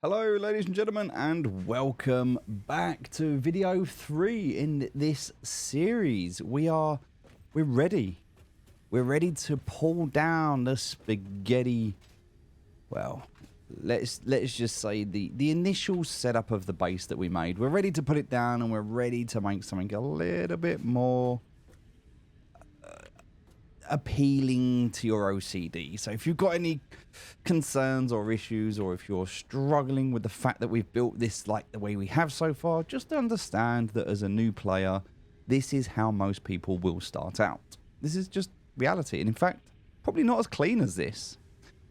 Hello ladies and gentlemen, and welcome back to video 3 in this series. We're ready. We're ready to pull down the spaghetti. Well, let's just say the initial setup of the base that we made. We're ready to put it down, and we're ready to make something a little bit more appealing to your OCD. So if you've got any concerns or issues, or if you're struggling with the fact that we've built this like the way we have so far, just understand that as a new player, this is how most people will start out. This is just reality, and in fact, probably not as clean as this.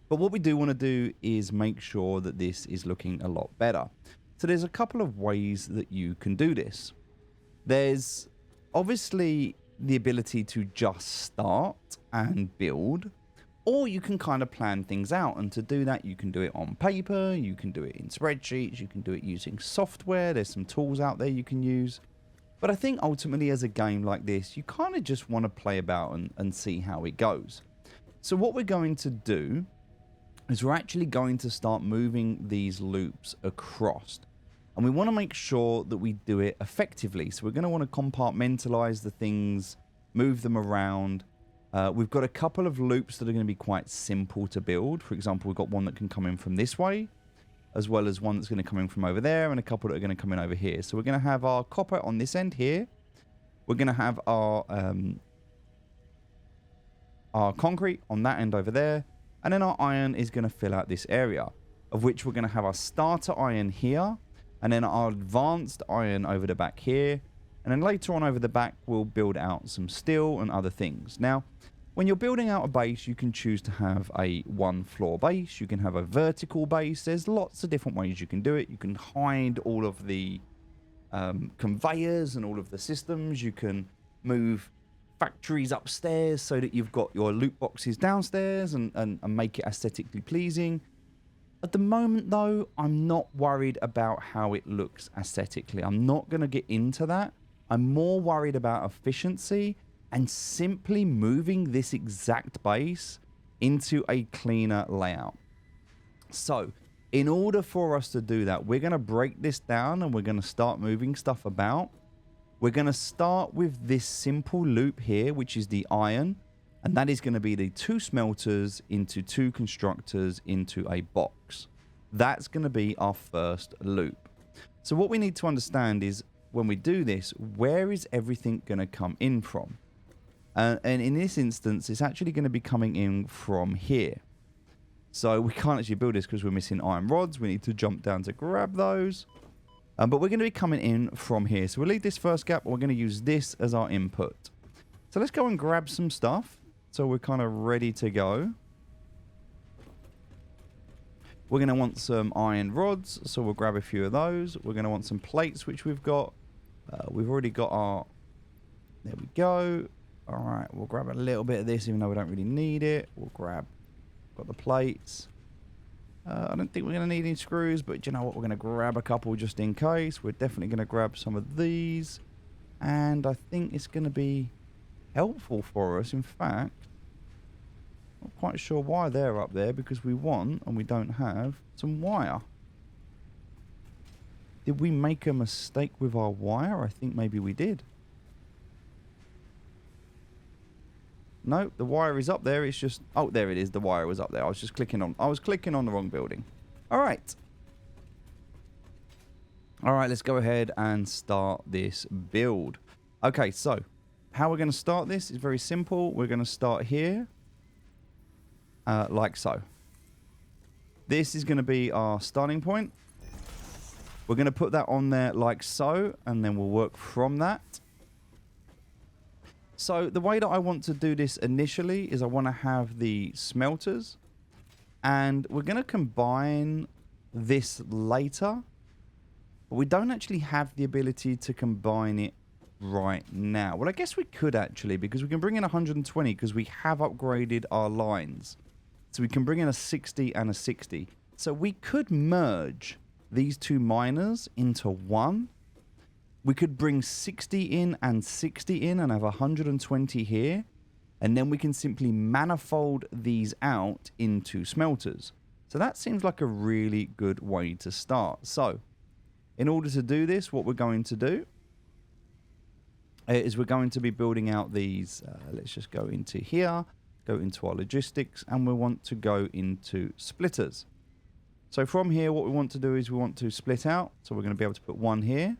But what we do want to do is make sure that this is looking a lot better. So there's a couple of ways that you can do this. There's obviously the ability to just start and build, or you can kind of plan things out, and to do that you can do it on paper, you can do it in spreadsheets, you can do it using software. There's some tools out there you can use, but I think ultimately as a game like this, you kind of just want to play about and see how it goes. So what we're going to do is we're actually going to start moving these loops across. And we want to make sure that we do it effectively. So we're going to want to compartmentalize the things, move them around. We've got a couple of loops that are going to be quite simple to build. For example, we've got one that can come in from this way, as well as one that's going to come in from over there, and a couple that are going to come in over here. So we're going to have our copper on this end here. We're going to have our concrete on that end over there. And then our iron is going to fill out this area, of which we're going to have our starter iron here, and then our advanced iron over the back here. And then later on over the back, we'll build out some steel and other things. Now, when you're building out a base, you can choose to have a one floor base. You can have a vertical base. There's lots of different ways you can do it. You can hide all of the conveyors and all of the systems. You can move factories upstairs so that you've got your loot boxes downstairs and make it aesthetically pleasing. At the moment, though, I'm not worried about how it looks aesthetically. I'm not going to get into that. I'm more worried about efficiency and simply moving this exact base into a cleaner layout. So, in order for us to do that, we're going to break this down and we're going to start moving stuff about. We're going to start with this simple loop here, which is the iron. And that is going to be the 2 smelters into 2 constructors into a box. That's going to be our first loop. So what we need to understand is when we do this, where is everything going to come in from? And in this instance, it's actually going to be coming in from here. So we can't actually build this because we're missing iron rods. We need to jump down to grab those. But we're going to be coming in from here. So we'll leave this first gap, and we're going to use this as our input. So let's go and grab some stuff. So we're kind of ready to go. We're going to want some iron rods, so we'll grab a few of those. We're going to want some plates, which we've got. We've already got our... There we go. All right, we'll grab a little bit of this, even though we don't really need it. We'll grab... Got the plates. I don't think we're going to need any screws, but you know what? We're going to grab a couple just in case. We're definitely going to grab some of these. And I think it's going to be helpful for us. In fact, not quite sure why they're up there, because we want, and we don't have, some wire. Did we make a mistake with our wire? I think maybe we did. No, the wire is up there. It's just... Oh, there it is. The wire was up there. I was clicking on the wrong building. All right. All right, let's go ahead and start this build. Okay, so how we're going to start this is very simple. We're going to start here. Like so. This is going to be our starting point. We're going to put that on there like so, and then we'll work from that. So the way that I want to do this initially is I want to have the smelters, and we're going to combine this later, but we don't actually have the ability to combine it right now. Well, I guess we could actually, because we can bring in 120 because we have upgraded our lines. So we can bring in a 60 and a 60. So we could merge these 2 miners into one. We could bring 60 in and 60 in and have 120 here. And then we can simply manifold these out into smelters. So that seems like a really good way to start. So in order to do this, what we're going to do is we're going to be building out these. Let's just go into here, go into our logistics, and we want to go into splitters. So from here, what we want to do is we want to split out. So we're going to be able to put one here.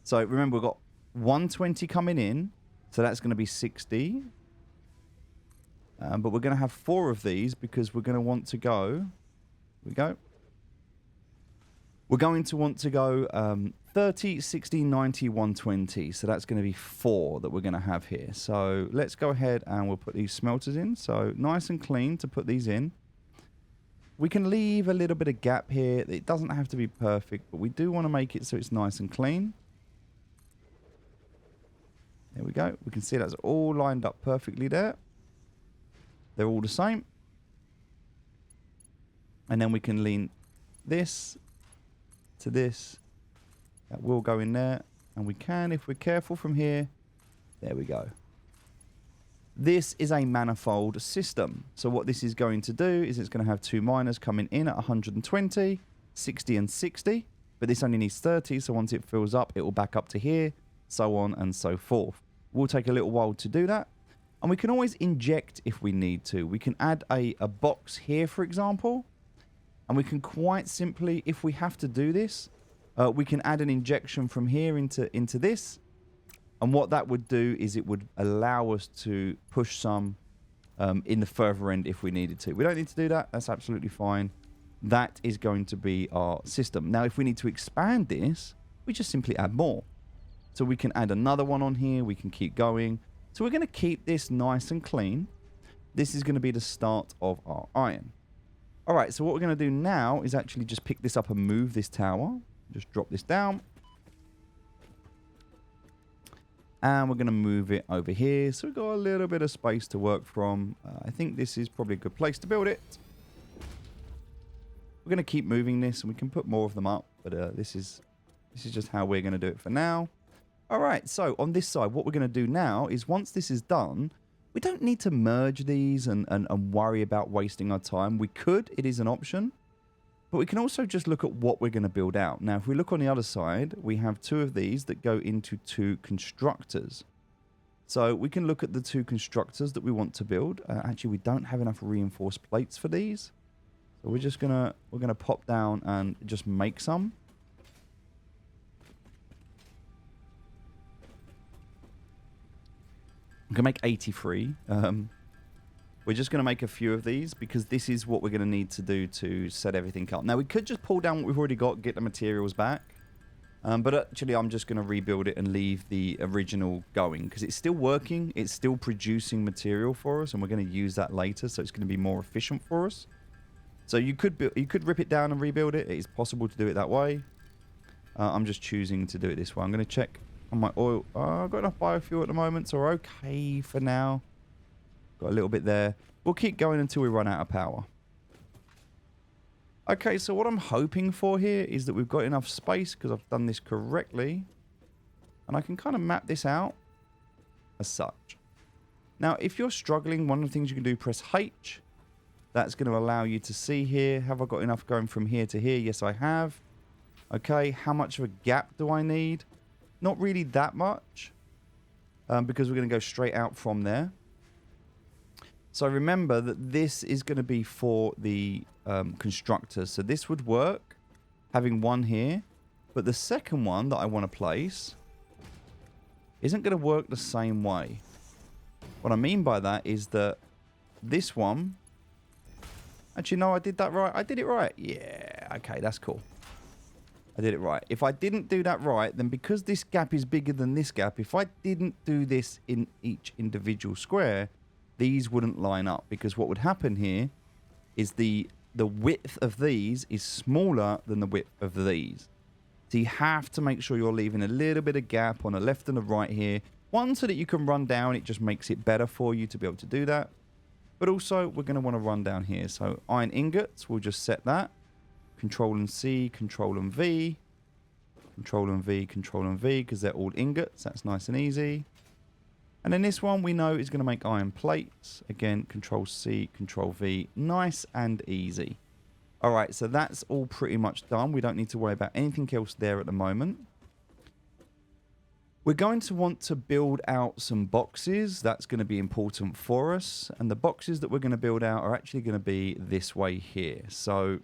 So remember, we've got 120 coming in. So that's going to be 60. But we're going to have 4 of these because we're going to want to go. Here we go. We're going to want to go 30, 60, 90, 120. So that's going to be 4 that we're going to have here. So let's go ahead and we'll put these smelters in. So nice and clean to put these in. We can leave a little bit of gap here. It doesn't have to be perfect, but we do want to make it so it's nice and clean. There we go. We can see that's all lined up perfectly there. They're all the same. And then we can lean this to this. That will go in there. And we can, if we're careful from here. There we go. This is a manifold system. So what this is going to do is it's going to have 2 miners coming in at 120, 60 and 60. But this only needs 30. So once it fills up, it will back up to here, so on and so forth. We'll take a little while to do that. And we can always inject if we need to. We can add a box here, for example. And we can quite simply, if we have to do this, we can add an injection from here into this. And what that would do is it would allow us to push some in the further end if we needed to. We don't need to do that. That's absolutely fine. That is going to be our system. Now, if we need to expand this, we just simply add more. So we can add another one on here. We can keep going. So we're going to keep this nice and clean. This is going to be the start of our iron. All right, so what we're going to do now is actually just pick this up and move this tower. Just drop this down. And we're going to move it over here. So we've got a little bit of space to work from. I think this is probably a good place to build it. We're going to keep moving this, and we can put more of them up. But this is just how we're going to do it for now. All right, so on this side, what we're going to do now is once this is done, we don't need to merge these and worry about wasting our time. We could. It is an option. But we can also just look at what we're going to build out. Now, if we look on the other side, we have 2 of these that go into 2 constructors. So we can look at the 2 constructors that we want to build. Actually, we don't have enough reinforced plates for these. So we're going to pop down and just make some. I'm going to make 83. We're just going to make a few of these because this is what we're going to need to do to set everything up. Now, we could just pull down what we've already got, get the materials back. But actually, I'm just going to rebuild it and leave the original going because it's still working. It's still producing material for us, and we're going to use that later, so it's going to be more efficient for us. So you could rip it down and rebuild it. It is possible to do it that way. I'm just choosing to do it this way. I'm going to check on my oil. I've got enough biofuel at the moment, so we're okay for now. Got a little bit there. We'll keep going until we run out of power. Okay, so what I'm hoping for here is that we've got enough space because I've done this correctly. And I can kind of map this out as such. Now, if you're struggling, one of the things you can do, press H. That's going to allow you to see here. Have I got enough going from here to here? Yes, I have. Okay, how much of a gap do I need? Not really that much. Because we're going to go straight out from there. So remember that this is going to be for the constructors. So this would work, having one here. But the second one that I want to place isn't going to work the same way. What I mean by that is that this one... Actually, no, I did that right. I did it right. Yeah, okay, that's cool. I did it right. If I didn't do that right, then because this gap is bigger than this gap, if I didn't do this in each individual square, these wouldn't line up. Because what would happen here is the width of these is smaller than the width of these. So you have to make sure you're leaving a little bit of gap on the left and the right here. One, so that you can run down. It just makes it better for you to be able to do that. But also, we're going to want to run down here. So iron ingots, we'll just set that. Control and C, Control and V. Control and V, Control and V, because they're all ingots. That's nice and easy. And then this one we know is going to make iron plates. Again, Control C, Control V. Nice and easy. All right, so that's all pretty much done. We don't need to worry about anything else there at the moment. We're going to want to build out some boxes. That's going to be important for us. And the boxes that we're going to build out are actually going to be this way here. So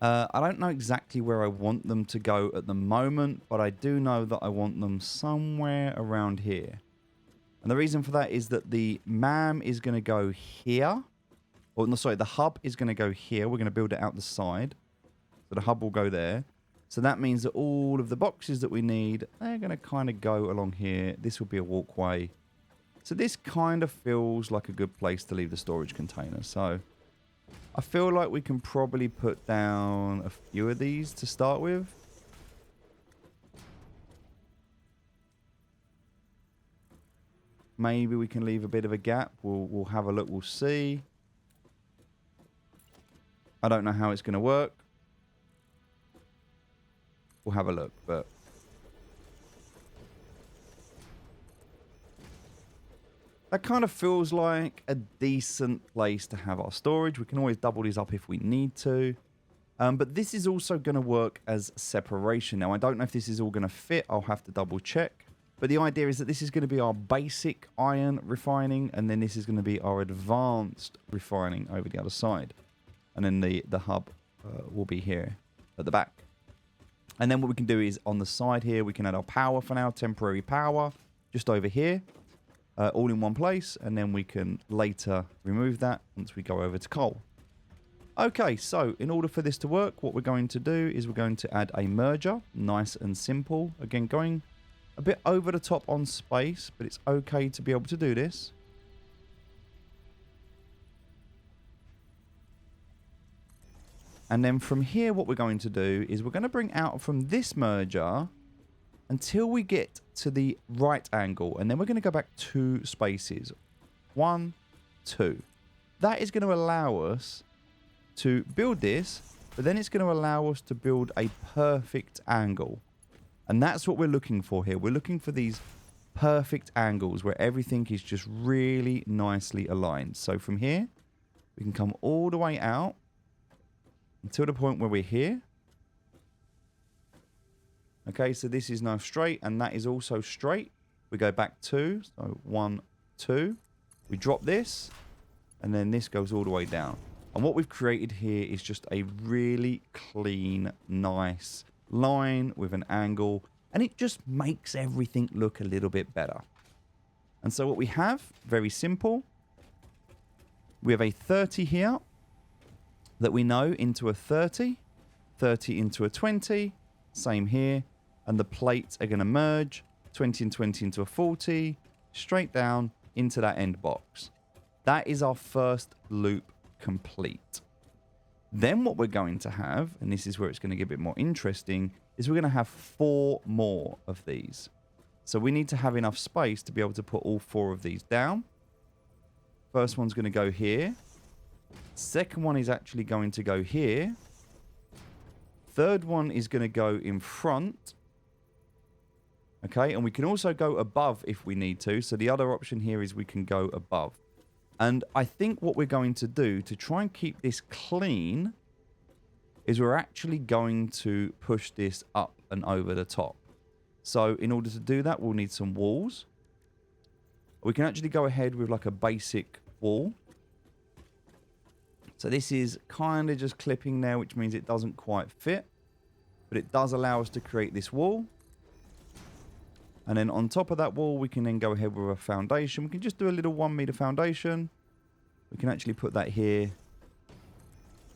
I don't know exactly where I want them to go at the moment, but I do know that I want them somewhere around here. And the reason for that is that the MAM is going to go here. Or no, sorry, the hub is going to go here. We're going to build it out the side. So the hub will go there. So that means that all of the boxes that we need, they're going to kind of go along here. This will be a walkway. So this kind of feels like a good place to leave the storage container. So I feel like we can probably put down a few of these to start with. Maybe we can leave a bit of a gap. We'll have a look. We'll see. I don't know how it's going to work. We'll have a look, but that kind of feels like a decent place to have our storage. We can always double these up if we need to. But this is also going to work as separation. Now, I don't know if this is all going to fit. I'll have to double check. But the idea is that this is going to be our basic iron refining, and then this is going to be our advanced refining over the other side. And then the hub will be here at the back. And then what we can do is on the side here, we can add our power for now, temporary power, just over here, all in one place. And then we can later remove that once we go over to coal. Okay, so in order for this to work, what we're going to do is we're going to add a merger, nice and simple. Again, going a bit over the top on space, but it's okay to be able to do this. And then from here, what we're going to do is we're going to bring out from this merger until we get to the right angle. And then we're going to go back 2 spaces. 1, 2. That is going to allow us to build this, but then it's going to allow us to build a perfect angle. And that's what we're looking for here. We're looking for these perfect angles where everything is just really nicely aligned. So from here, we can come all the way out until the point where we're here. Okay, so this is now straight, and that is also straight. We go back 2, so 1, 2. We drop this, and then this goes all the way down. And what we've created here is just a really clean, nice line with an angle, and it just makes everything look a little bit better. And so what we have, very simple, we have a 30 here that we know into a 30, 30 into a 20, same here, and the plates are going to merge, 20 and 20 into a 40, straight down into that end box. That is our first loop complete. Then what we're going to have, and this is where it's going to get a bit more interesting, is we're going to have 4 more of these. So we need to have enough space to be able to put all 4 of these down. First one's going to go here. Second one is actually going to go here. Third one is going to go in front. Okay, and we can also go above if we need to. So the other option here is we can go above. And I think what we're going to do to try and keep this clean is we're actually going to push this up and over the top. So in order to do that, we'll need some walls. We can actually go ahead with like a basic wall. So this is kind of just clipping there, which means it doesn't quite fit. But it does allow us to create this wall. And then on top of that wall, we can then go ahead with a foundation. We can just do a little 1 meter foundation. We can actually put that here.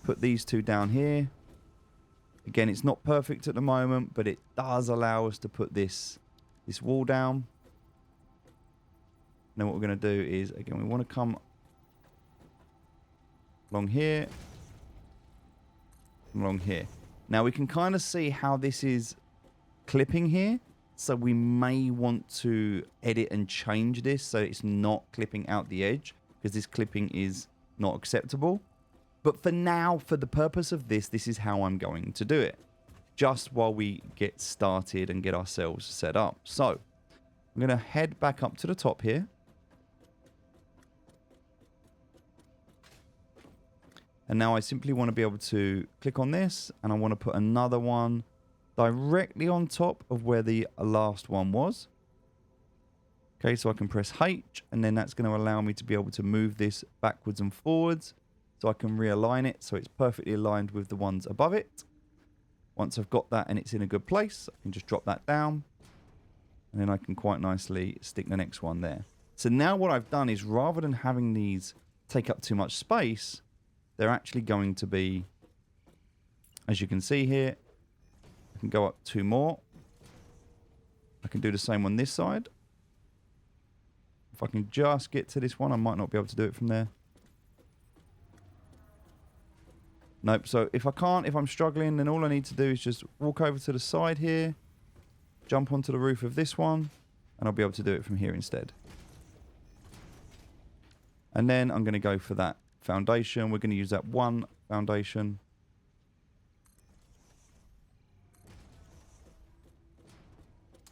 Put these 2 down here. Again, it's not perfect at the moment, but it does allow us to put this wall down. And then what we're going to do is, again, we want to come along here. Along here. Now, we can kind of see how this is clipping here. So we may want to edit and change this so it's not clipping out the edge, because this clipping is not acceptable. But for now, for the purpose of this, this is how I'm going to do it, just while we get started and get ourselves set up. So I'm going to head back up to the top here. And now I simply want to be able to click on this, and I want to put another one directly on top of where the last one was. Okay, so I can press H, and then that's going to allow me to be able to move this backwards and forwards. So I can realign it so it's perfectly aligned with the ones above it. Once I've got that and it's in a good place, I can just drop that down. And then I can quite nicely stick the next one there. So now what I've done is, rather than having these take up too much space, they're actually going to be, as you can see here, I can go up 2 more. I can do the same on this side. If I can just get to this one, I might not be able to do it from there. Nope. So if I can't, if I'm struggling, then all I need to do is just walk over to the side here, jump onto the roof of this one, and I'll be able to do it from here instead. And then I'm going to go for that foundation. We're going to use that one foundation.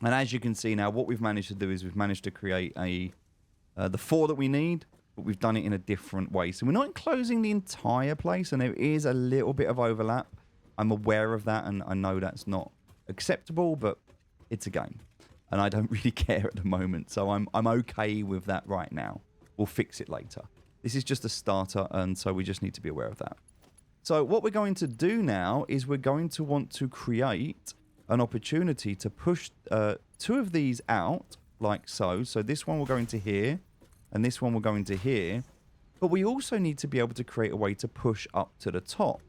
And as you can see now, what we've managed to do is we've managed to create the 4 that we need, but we've done it in a different way. So we're not enclosing the entire place, and there is a little bit of overlap. I'm aware of that, and I know that's not acceptable, but it's a game, and I don't really care at the moment. So I'm okay with that right now. We'll fix it later. This is just a starter, and so we just need to be aware of that. So what we're going to do now is we're going to want to create an opportunity to push 2 of these out, like so. So this one will go into here, and this one will go into here. But we also need to be able to create a way to push up to the top.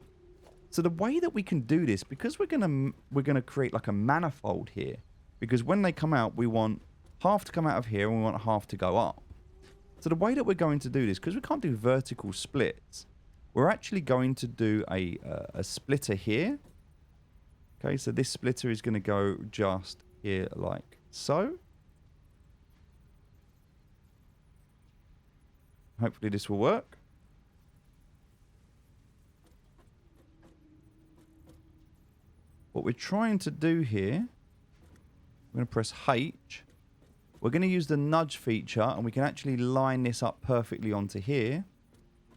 So the way that we can do this, because we're gonna create like a manifold here, because when they come out, we want half to come out of here, and we want half to go up. So the way that we're going to do this, because we can't do vertical splits, we're actually going to do a splitter here. Okay, so this splitter is going to go just here like so. Hopefully this will work. What we're trying to do here, we're going to press H. We're going to use the nudge feature, and we can actually line this up perfectly onto here.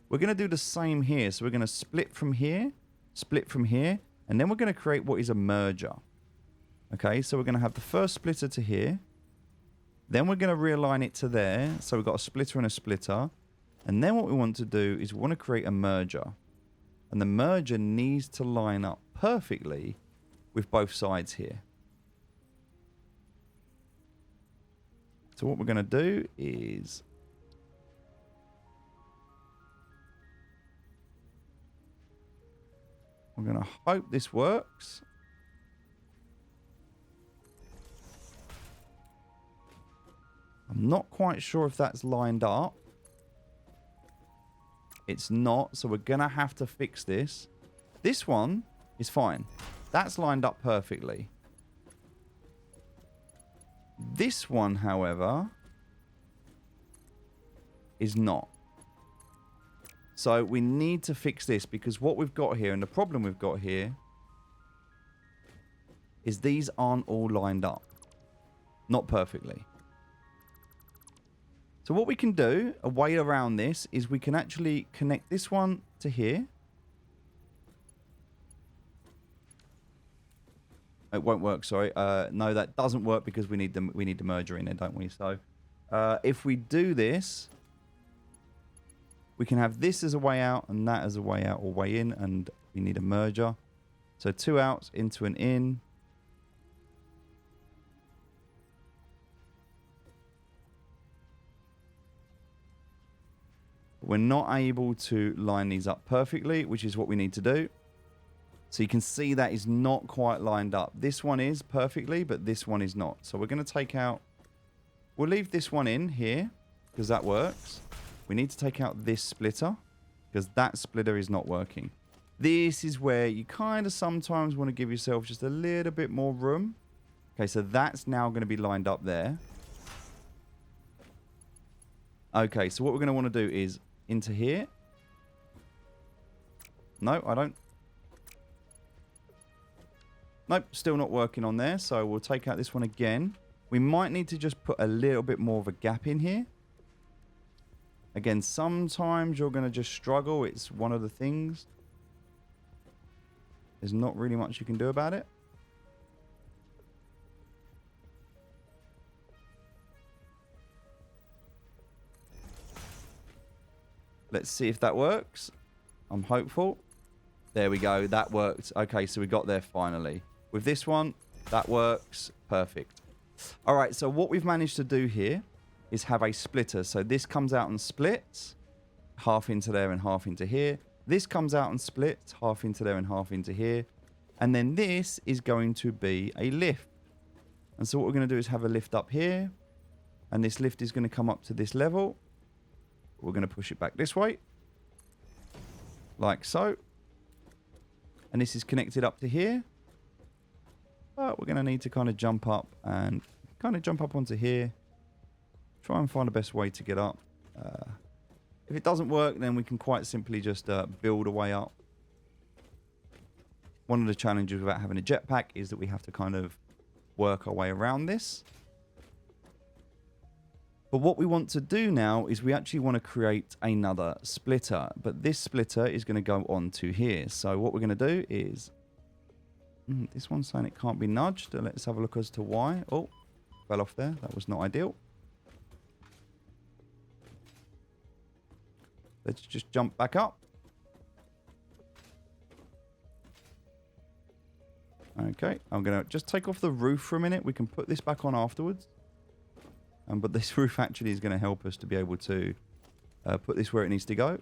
We're going to do the same here. So we're going to split from here, and then we're going to create what is a merger. Okay, so we're going to have the first splitter to here. Then we're going to realign it to there. So we've got a splitter and a splitter. And then what we want to do is we want to create a merger. And the merger needs to line up perfectly with both sides here. So what we're going to do is we're going to hope this works. I'm not quite sure if that's lined up. It's not, so we're going to have to fix this. This one is fine. That's lined up perfectly. This one, however, is not. So we need to fix this, because what we've got here, and the problem we've got here, is these aren't all lined up. Not perfectly. So what we can do, a way around this, is we can actually connect this one to here. It won't work, sorry. No, that doesn't work because we need the merger in there, don't we? So if we do this, we can have this as a way out and that as a way out or way in, and we need a merger. So 2 outs into an in. We're not able to line these up perfectly, which is what we need to do. So you can see that is not quite lined up. This one is perfectly, but this one is not. So we're going to take out... We'll leave this one in here, because that works. We need to take out this splitter, because that splitter is not working. This is where you kind of sometimes want to give yourself just a little bit more room. Okay, so that's now going to be lined up there. Okay, so what we're going to want to do is into here. No, I don't. Nope, still not working on there. So we'll take out this one again. We might need to just put a little bit more of a gap in here. Again, sometimes you're going to just struggle. It's one of the things. There's not really much you can do about it. Let's see if that works. I'm hopeful. There we go. That worked. Okay, so we got there finally. With this one, that works. Perfect. All right, so what we've managed to do here is have a splitter. So this comes out and splits. Half into there and half into here. This comes out and splits. Half into there and half into here. And then this is going to be a lift. And so what we're going to do is have a lift up here. And this lift is going to come up to this level. We're going to push it back this way. Like so. And this is connected up to here. But we're going to need to kind of jump up and kind of jump up onto here. Try and find the best way to get up. If it doesn't work, then we can quite simply just build a way up. One of the challenges about having a jetpack is that we have to kind of work our way around this. But what we want to do now is we actually want to create another splitter. But this splitter is going to go onto here. So what we're going to do is... this one's saying it can't be nudged. Let's have a look as to why. Oh, fell off there. That was not ideal. Let's just jump back up. Okay, I'm going to just take off the roof for a minute. We can put this back on afterwards. But this roof actually is going to help us to be able to put this where it needs to go.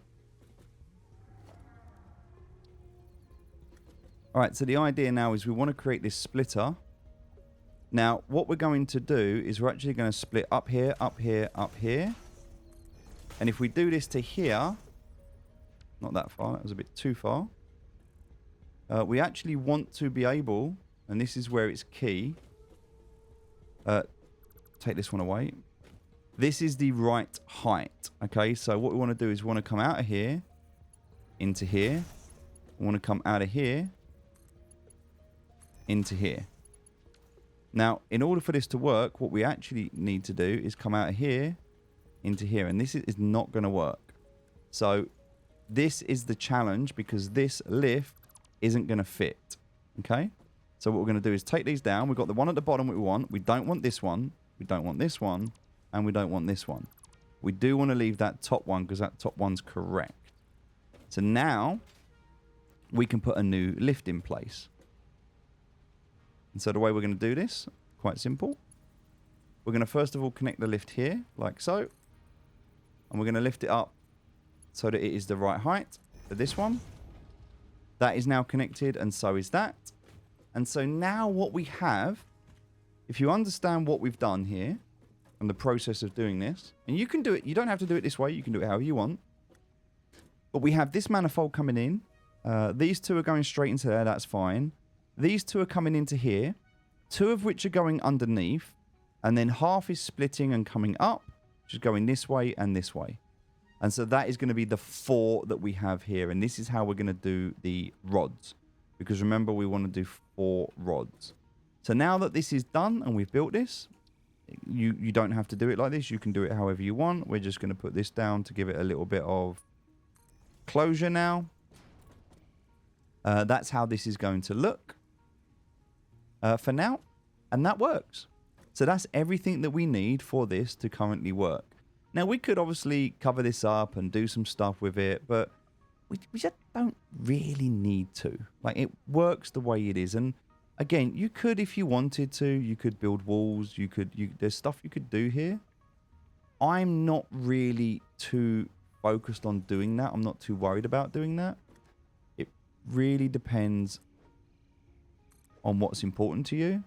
All right, so the idea now is we want to create this splitter. Now, what we're going to do is we're actually going to split up here, up here, up here. And if we do this to here, not that far, that was a bit too far. We actually want to be able, and this is where it's key. Take this one away. This is the right height. Okay, so what we want to do is we want to come out of here into here. We want to come out of here into here. Now, in order for this to work, what we actually need to do is come out of here into here. And this is not going to work. So this is the challenge because this lift isn't going to fit. Okay? So what we're going to do is take these down. We've got the one at the bottom we want. We don't want this one. We don't want this one. And we don't want this one. We do want to leave that top one because that top one's correct. So now we can put a new lift in place. And so the way we're going to do this, quite simple. We're going to first of all connect the lift here, like so. And we're going to lift it up so that it is the right height for this one. That is now connected, and so is that. And so now what we have, if you understand what we've done here and the process of doing this, and you can do it, you don't have to do it this way, you can do it however you want. But we have this manifold coming in. These two are going straight into there, that's fine. These two are coming into here, two of which are going underneath, and then half is splitting and coming up, which is going this way and this way. And so that is going to be the 4 that we have here. And this is how we're going to do the rods. Because remember, we want to do 4 rods. So now that this is done and we've built this, you don't have to do it like this. You can do it however you want. We're just going to put this down to give it a little bit of closure now. That's how this is going to look for now. And that works. So that's everything that we need for this to currently work. Now, we could obviously cover this up and do some stuff with it, but we just don't really need to. Like, it works the way it is. And again, you could, if you wanted to, you could build walls. There's stuff you could do here. I'm not really too focused on doing that. I'm not too worried about doing that. It really depends on what's important to you.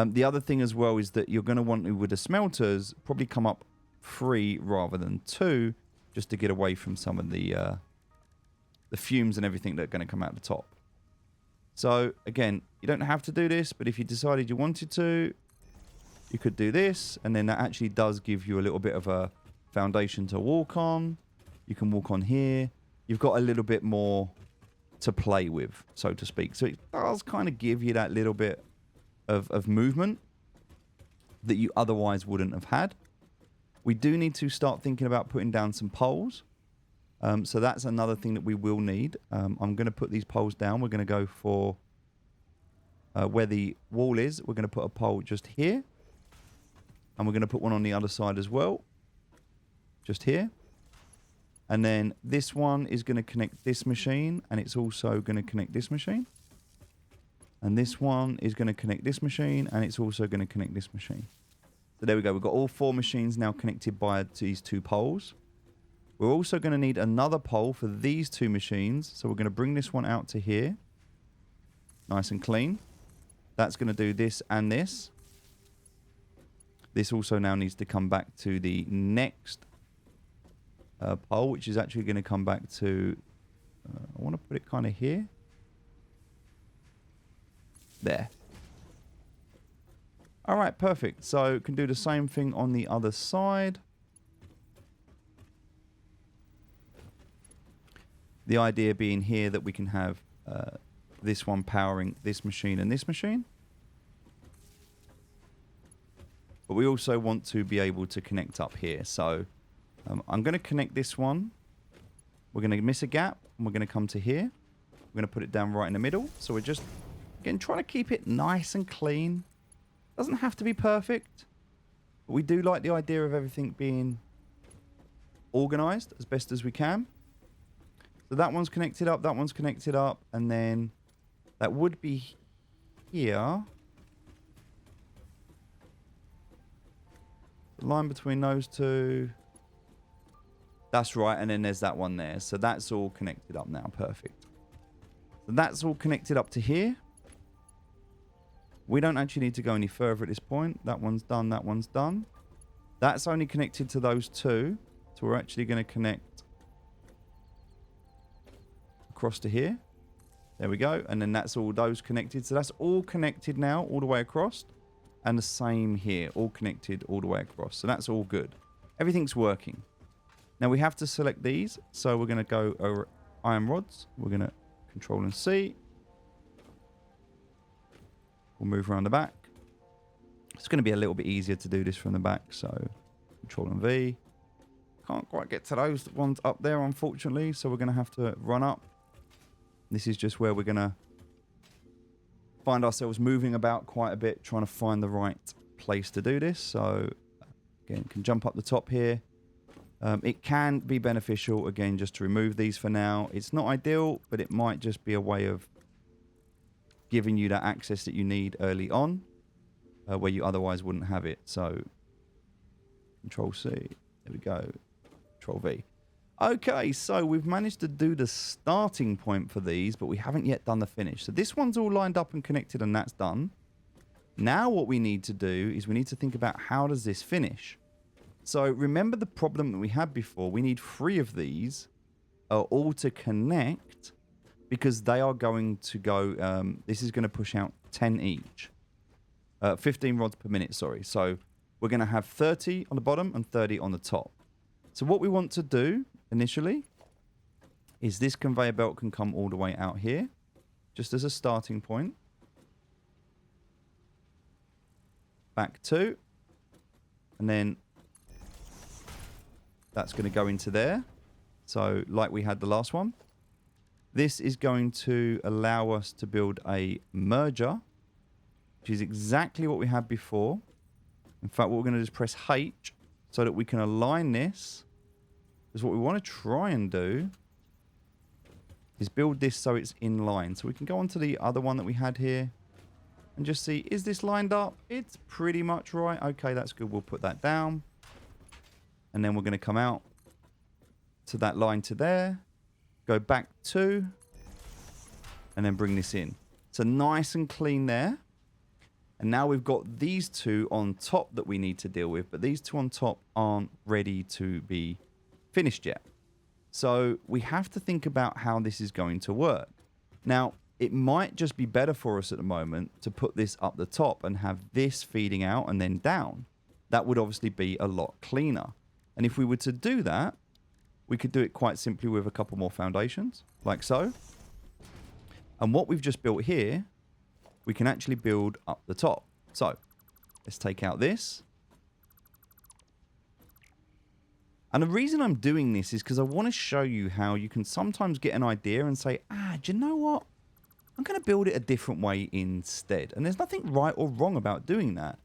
The other thing as well is that you're going to want to, with the smelters, probably come up 3 rather than 2, just to get away from some of the fumes and everything that are going to come out the top. So again, you don't have to do this, but if you decided you wanted to, you could do this, and then that actually does give you a little bit of a foundation to walk on. You can walk on here. You've got a little bit more to play with, so to speak. So it does kind of give you that little bit of movement that you otherwise wouldn't have had, We do need to start thinking about putting down some poles. So that's another thing that we will need. I'm going to put these poles down. We're going to go for where the wall is. We're going to put a pole just here. And we're going to put one on the other side as well. Just here. And then this one is going to connect this machine. And it's also going to connect this machine. And this one is going to connect this machine. And it's also going to connect this machine. So there we go. We've got all 4 machines now connected by these 2 poles. We're also going to need another pole for these 2 machines. So we're going to bring this one out to here. Nice and clean. That's going to do this and this. This also now needs to come back to the next pole, which is actually going to come back to... I want to put it kind of here. There. All right, perfect. So can do the same thing on the other side. The idea being here that we can have this one powering this machine and this machine. But we also want to be able to connect up here. So I'm going to connect this one. We're going to miss a gap. And we're going to come to here. We're going to put it down right in the middle. So we're just, again, trying to keep it nice and clean. Doesn't have to be perfect. But we do like the idea of everything being organized as best as we can. So that one's connected up. That one's connected up. And then that would be here. The line between those 2. That's right. And then there's that one there. So that's all connected up now. Perfect. So that's all connected up to here. We don't actually need to go any further at this point. That one's done. That one's done. That's only connected to those 2. So we're actually going to connect across to here. There we go. And then that's all those connected. So that's all connected now all the way across. And the same here, all connected all the way across. So that's all good. Everything's working. Now we have to select these. So we're going to go over iron rods. We're going to Control and C. We'll move around the back. It's going to be a little bit easier to do this from the back. So Control and V. Can't quite get to those ones up there, unfortunately. So we're going to have to run up. This is just where we're going to find ourselves moving about quite a bit, trying to find the right place to do this. So again, can jump up the top here. It can be beneficial, again, just to remove these for now. It's not ideal, but it might just be a way of giving you that access that you need early on, where you otherwise wouldn't have it. So Control C, there we go, Control V. Okay, so we've managed to do the starting point for these, but we haven't yet done the finish. So this one's all lined up and connected, and that's done. Now what we need to do is we need to think about how does this finish. So remember the problem that we had before. We need 3 of these all to connect because they are going to go... this is going to push out 10 each. 15 rods per minute, sorry. So we're going to have 30 on the bottom and 30 on the top. So what we want to do initially is this conveyor belt can come all the way out here, just as a starting point. Back 2. And then that's going to go into there. So like we had the last one. This is going to allow us to build a merger, which is exactly what we had before. In fact, what we're going to do is press H so that we can align this. Because what we want to try and do is build this so it's in line. So we can go on to the other one that we had here and just see, is this lined up? It's pretty much right. Okay, that's good. We'll put that down. And then we're going to come out to that line to there. Go back 2. And then bring this in. So nice and clean there. And now we've got these 2 on top that we need to deal with. But these 2 on top aren't ready to be finished yet. So we have to think about how this is going to work. Now, it might just be better for us at the moment to put this up the top and have this feeding out and then down. That would obviously be a lot cleaner. And if we were to do that, we could do it quite simply with a couple more foundations, like so. And what we've just built here, we can actually build up the top. So let's take out this. And the reason I'm doing this is because I want to show you how you can sometimes get an idea and say, do you know what? I'm going to build it a different way instead. And there's nothing right or wrong about doing that.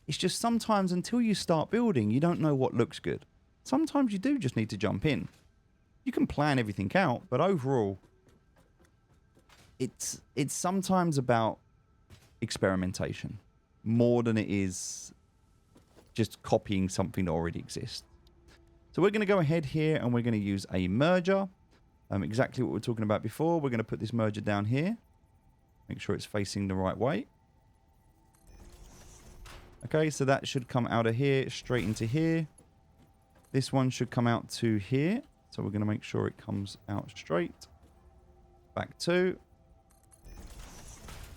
It's just sometimes until you start building, you don't know what looks good. Sometimes you do just need to jump in. You can plan everything out, but overall, it's sometimes about experimentation more than it is just copying something that already exists. So we're going to go ahead here and we're going to use a merger. Exactly what we were talking about before. We're going to put this merger down here. Make sure it's facing the right way. Okay, so that should come out of here straight into here. This one should come out to here. So we're going to make sure it comes out straight. Back to.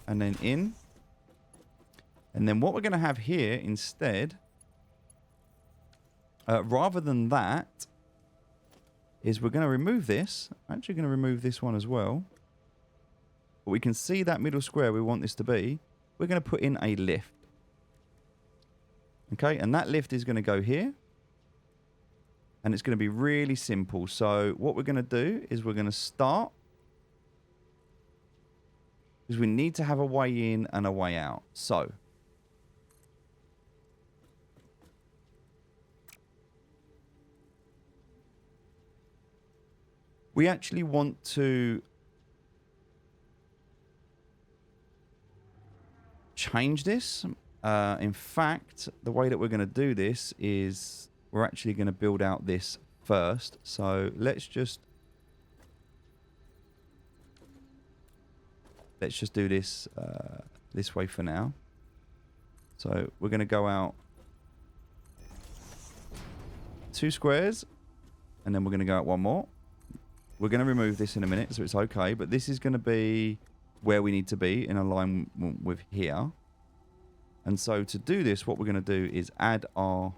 And then in. And then what we're going to have here instead, rather than that, is we're going to remove this. I'm actually going to remove this one as well. But we can see that middle square we want this to be. We're going to put in a lift. Okay, and that lift is going to go here. And it's going to be really simple. So what we're going to do is we're going to start. Because we need to have a way in and a way out. So we actually want to change this. In fact, the way that we're going to do this is we're actually going to build out this first. So let's just do this this way for now. So we're going to go out 2 squares, and then we're going to go out 1 more. We're going to remove this in a minute, so it's okay. But this is going to be where we need to be in alignment with here. And so to do this, what we're going to do is add our...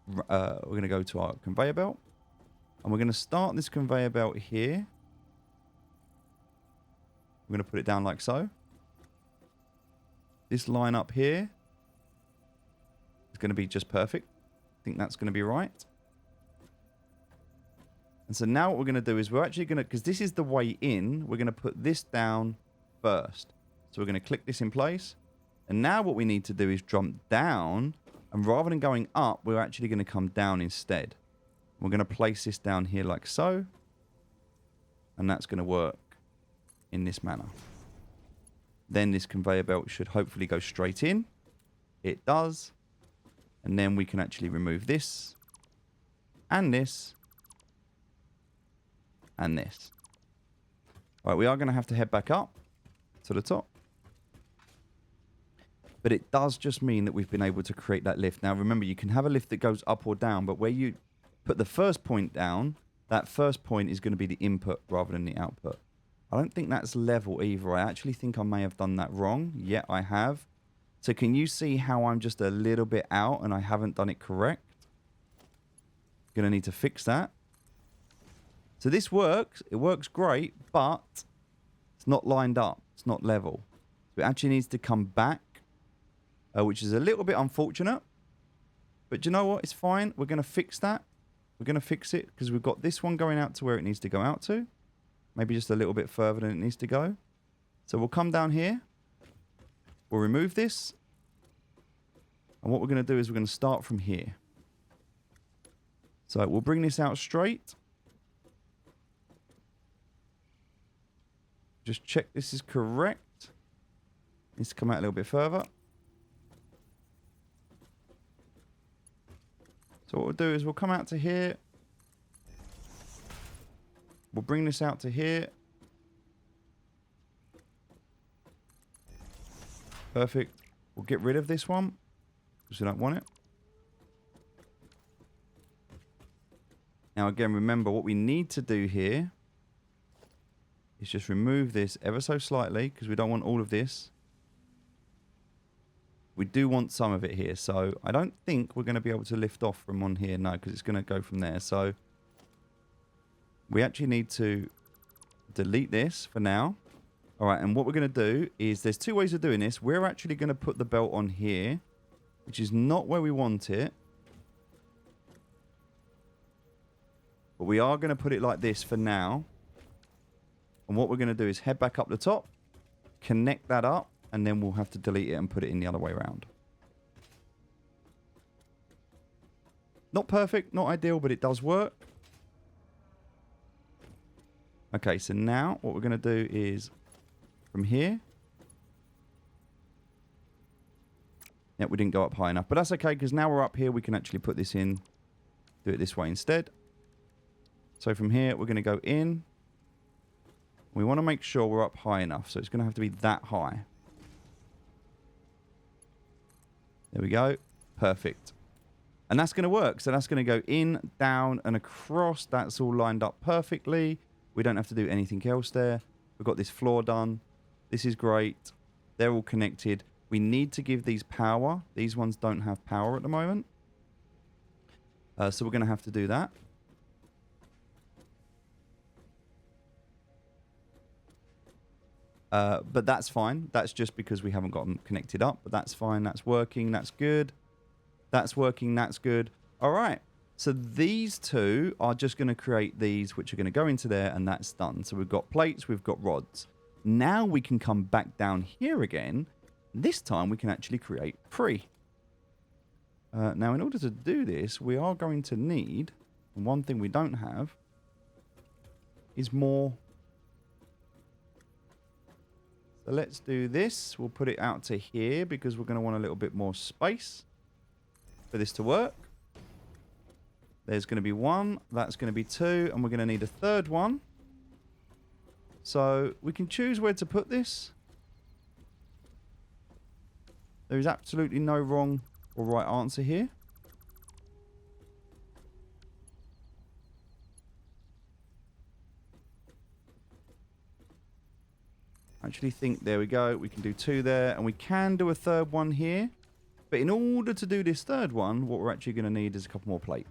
we're going to go to our conveyor belt. And we're going to start this conveyor belt here. We're going to put it down like so. This line up here is going to be just perfect. I think that's going to be right. And so now what we're going to do is we're actually going to, because this is the way in, we're going to put this down first. So we're going to click this in place. And now what we need to do is jump down. And rather than going up, we're actually going to come down instead. We're going to place this down here like so. And that's going to work in this manner. Then this conveyor belt should hopefully go straight in. It does. And then we can actually remove this. And this. And this. All right, we are going to have to head back up to the top. But it does just mean that we've been able to create that lift. Now, remember, you can have a lift that goes up or down, but where you put the first point down, that first point is going to be the input rather than the output. I don't think that's level either. I actually think I may have done that wrong. Yeah, I have. So can you see how I'm just a little bit out and I haven't done it correct? Going to need to fix that. So this works. It works great, but it's not lined up. It's not level. So it actually needs to come back. Which is a little bit unfortunate. But do you know what? It's fine. We're going to fix that. We're going to fix it because we've got this one going out to where it needs to go out to. Maybe just a little bit further than it needs to go. So we'll come down here. We'll remove this. And what we're going to do is we're going to start from here. So we'll bring this out straight. Just check this is correct. Needs to come out a little bit further. So what we'll do is we'll come out to here. We'll bring this out to here. Perfect. We'll get rid of this one because we don't want it. Now again, remember what we need to do here is just remove this ever so slightly because we don't want all of this. We do want some of it here. So I don't think we're going to be able to lift off from on here. No, because it's going to go from there. So we actually need to delete this for now. All right. And what we're going to do is there's 2 ways of doing this. We're actually going to put the belt on here, which is not where we want it. But we are going to put it like this for now. And what we're going to do is head back up the top, connect that up, and then we'll have to delete it and put it in the other way around. Not perfect, not ideal, but it does work. Okay, so now what we're going to do is from here. Yep, we didn't go up high enough, but that's okay because now we're up here. We can actually put this in, do it this way instead. So from here, we're going to go in. We want to make sure we're up high enough, so it's going to have to be that high. There we go. Perfect. And that's going to work. So that's going to go in, down, and across. That's all lined up perfectly. We don't have to do anything else there. We've got this floor done. This is great. They're all connected. We need to give these power. These ones don't have power at the moment. So we're going to have to do that. But that's fine. That's just because we haven't got them connected up. But that's fine. That's working. That's good. That's working. That's good. All right. So these two are just going to create these, which are going to go into there, and that's done. So we've got plates. We've got rods. Now we can come back down here again. This time we can actually create 3. Now, in order to do this, we are going to need, and one thing we don't have, is more. So let's do this. We'll put it out to here because we're going to want a little bit more space for this to work. There's going to be 1. That's going to be 2. And we're going to need a third one. So we can choose where to put this. There is absolutely no wrong or right answer here. I actually think, there we go, we can do 2 there, and we can do a third one here. But in order to do this third one, what we're actually going to need is a couple more plates.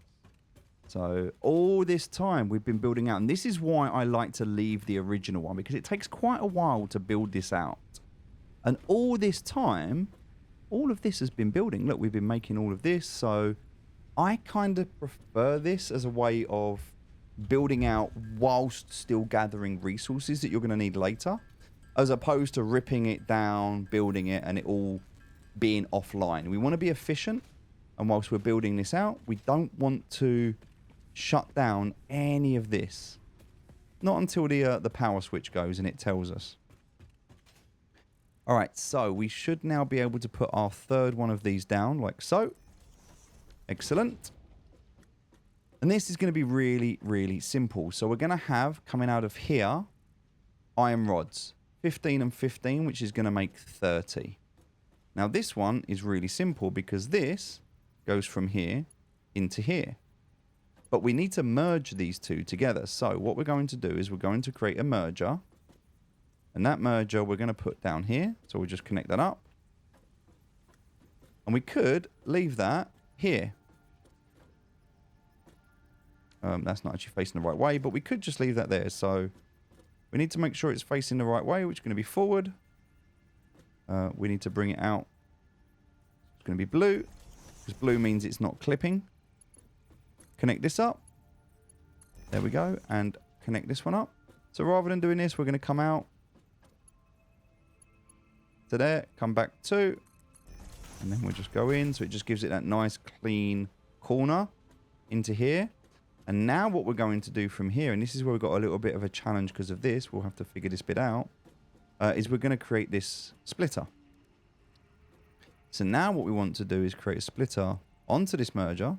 So all this time we've been building out, and this is why I like to leave the original one, because it takes quite a while to build this out. And all this time, all of this has been building. Look, we've been making all of this, so I kind of prefer this as a way of building out whilst still gathering resources that you're going to need later, as opposed to ripping it down, building it, and it all being offline. We want to be efficient, and whilst we're building this out, we don't want to shut down any of this. Not until the power switch goes and it tells us. All right, so we should now be able to put our third one of these down like so. Excellent. And this is going to be really, really simple. So we're going to have, coming out of here, iron rods. 15 and 15, which is going to make 30. Now this one is really simple because this goes from here into here. But we need to merge these two together. So what we're going to do is we're going to create a merger. And that merger we're going to put down here. So we'll just connect that up. And we could leave that here. That's not actually facing the right way, but we could just leave that there. So we need to make sure it's facing the right way, which is going to be forward. We need to bring it out. It's going to be blue, because blue means it's not clipping. Connect this up. There we go. And connect this one up. So rather than doing this, we're going to come out to there, come back to, and then we'll just go in. So it just gives it that nice clean corner into here. And now what we're going to do from here, and this is where we've got a little bit of a challenge because of this, we'll have to figure this bit out, is we're going to create this splitter. So now what we want to do is create a splitter onto this merger.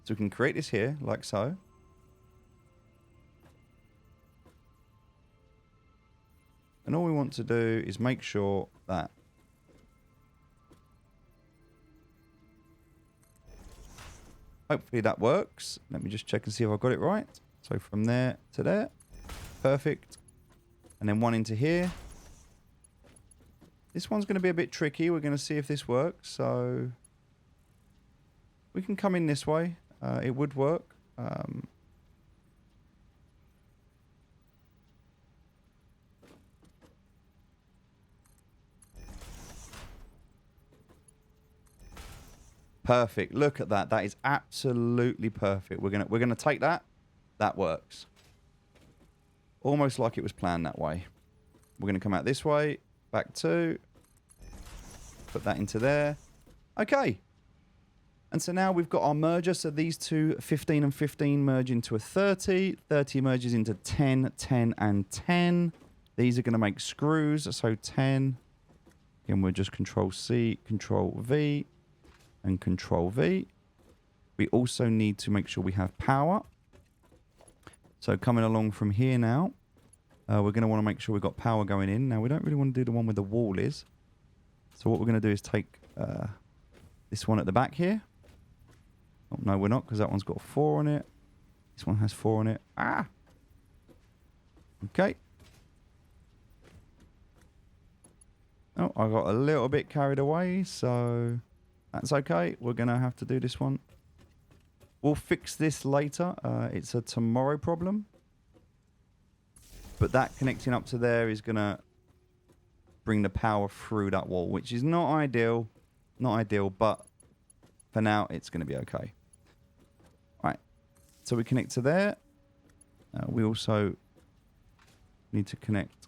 So we can create this here, like so. And all we want to do is make sure that hopefully that works. Let me just check and see if I got it right. So from there to there. Perfect. And then one into here. This one's going to be a bit tricky. We're going to see if this works. So we can come in this way. It would work. Perfect. Look at that. That is absolutely perfect. We're gonna take that. That works. Almost like it was planned that way. We're gonna come out this way. Back 2. Put that into there. Okay. And so now we've got our merger. So these two, 15 and 15, merge into a 30. 30 merges into 10, 10, and 10. These are going to make screws. So 10. Again, we'll just Control C, Control V, and Control V. We also need to make sure we have power. So coming along from here now, we're going to want to make sure we've got power going in. Now, we don't really want to do the one where the wall is. So what we're going to do is take this one at the back here. Oh, no, we're not, because that one's got a 4 on it. This one has 4 on it. Ah! Okay. Oh, I got a little bit carried away, so that's okay. We're going to have to do this one. We'll fix this later. It's a tomorrow problem. But that connecting up to there is going to bring the power through that wall, which is not ideal. Not ideal, but for now, it's going to be okay. Right. So we connect to there. We also need to connect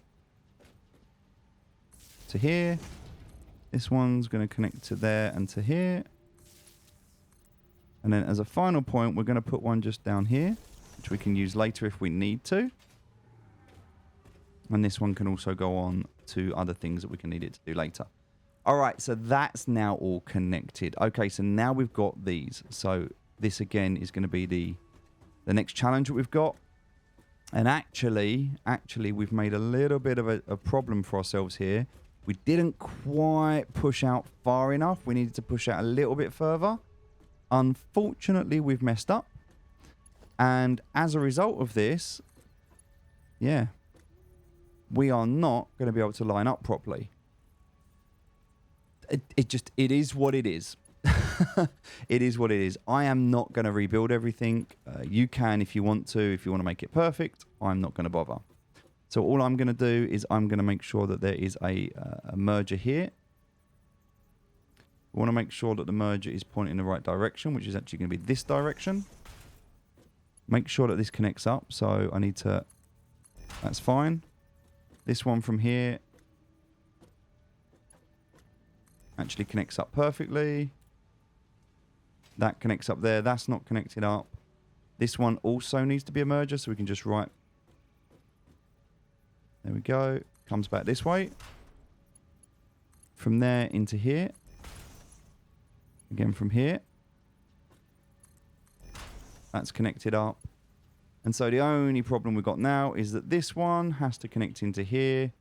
to here. This one's going to connect to there and to here. And then as a final point, we're going to put one just down here, which we can use later if we need to. And this one can also go on to other things that we can need it to do later. All right, so that's now all connected. Okay, so now we've got these. So this again is going to be the next challenge that we've got. And actually, we've made a little bit of a problem for ourselves here. We didn't quite push out far enough. We needed to push out a little bit further. Unfortunately, we've messed up. And as a result of this, yeah, we are not going to be able to line up properly. It is what it is. It is what it is. I am not going to rebuild everything. You can if you want to. If you want to make it perfect, I'm not going to bother. So all I'm going to do is I'm going to make sure that there is a merger here. We want to make sure that the merger is pointing in the right direction, which is actually going to be this direction. Make sure that this connects up. So I need to... That's fine. This one from here actually connects up perfectly. That connects up there. That's not connected up. This one also needs to be a merger, so we can just write. There we go. Comes back this way. From there into here. Again from here. That's connected up. And so the only problem we've got now is that this one has to connect into here,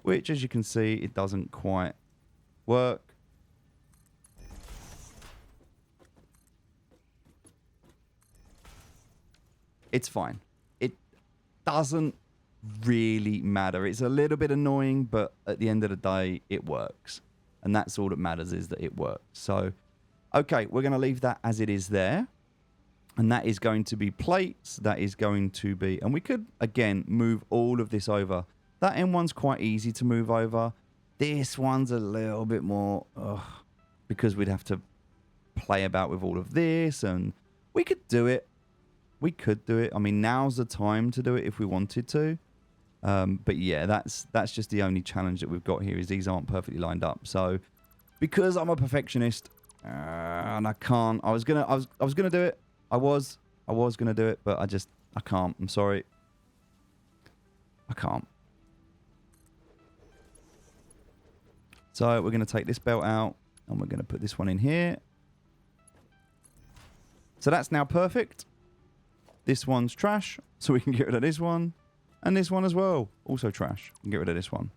which, as you can see, it doesn't quite work. It's fine. It doesn't really matter. It's a little bit annoying, but at the end of the day, it works. And that's all that matters, is that it works. So, okay, we're going to leave that as it is there. And that is going to be plates. That is going to be... And we could, again, move all of this over. That end one's quite easy to move over. This one's a little bit more... because we'd have to play about with all of this. And we could do it. We could do it. I mean, now's the time to do it if we wanted to. But yeah, that's just the only challenge that we've got here, is these aren't perfectly lined up. So because I'm a perfectionist and I can't... I was gonna do it. I was going to do it, but I can't. I'm sorry. I can't. So we're going to take this belt out and we're going to put this one in here. So that's now perfect. This one's trash, so we can get rid of this one. And this one as well, also trash. We can get rid of this one.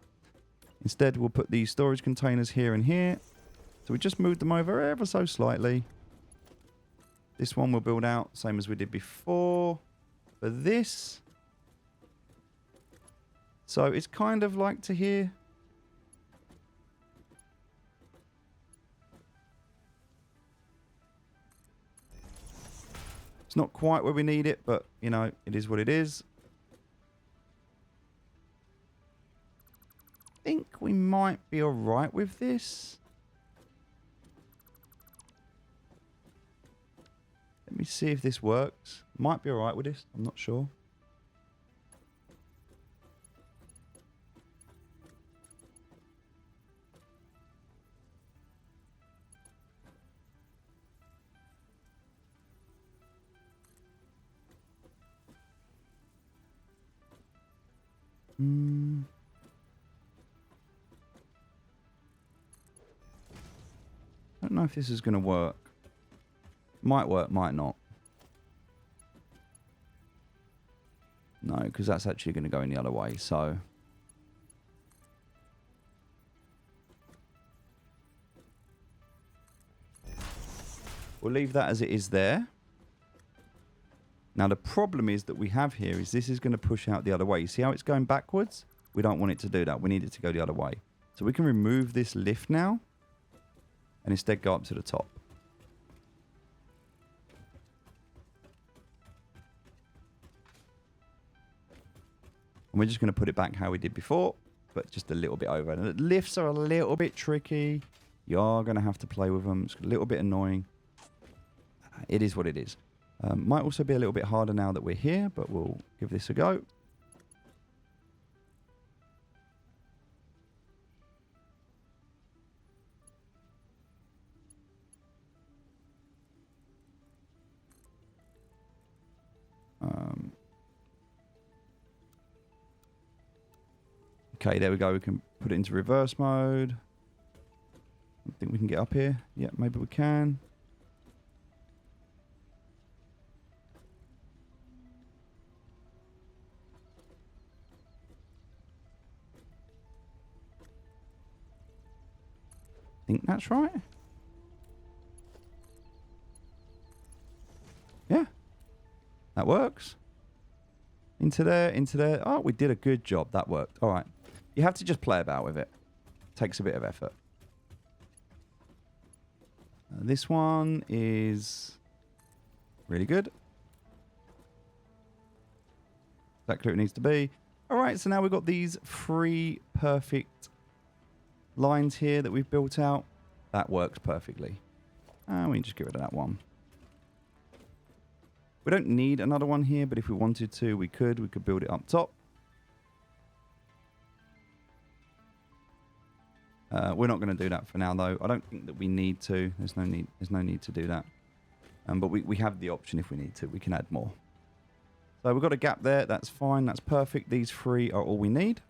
Instead, we'll put these storage containers here and here. So we just moved them over ever so slightly. This one we'll build out, same as we did before. For this. So it's kind of like to here. It's not quite where we need it, but, you know, it is what it is. I think we might be alright with this. Let me see if this works. Might be alright with this. I'm not sure. I don't know if this is going to work. Might work, might not. No, because that's actually going to go in the other way, so... We'll leave that as it is there. Now, the problem is that we have here is this is going to push out the other way. You see how it's going backwards? We don't want it to do that. We need it to go the other way. So we can remove this lift now and instead go up to the top. And we're just going to put it back how we did before, but just a little bit over. And the lifts are a little bit tricky. You are going to have to play with them. It's a little bit annoying. It is what it is. Might also be a little bit harder now that we're here, but we'll give this a go. Okay, there we go. We can put it into reverse mode. I think we can get up here. Yeah, maybe we can. I think that's right. Yeah. That works. Into there, into there. Oh, we did a good job. That worked. All right. You have to just play about with it. Takes a bit of effort. This one is really good. Exactly what it needs to be. All right, so now we've got these 3 perfect lines here that we've built out. That works perfectly. And we can just get rid of that one. We don't need another one here, but if we wanted to, we could. We could build it up top. We're not going to do that for now, though. I don't think that we need to. There's no need to do that. But we have the option if we need to. We can add more. So we've got a gap there. That's fine. That's perfect. These 3 are all we need.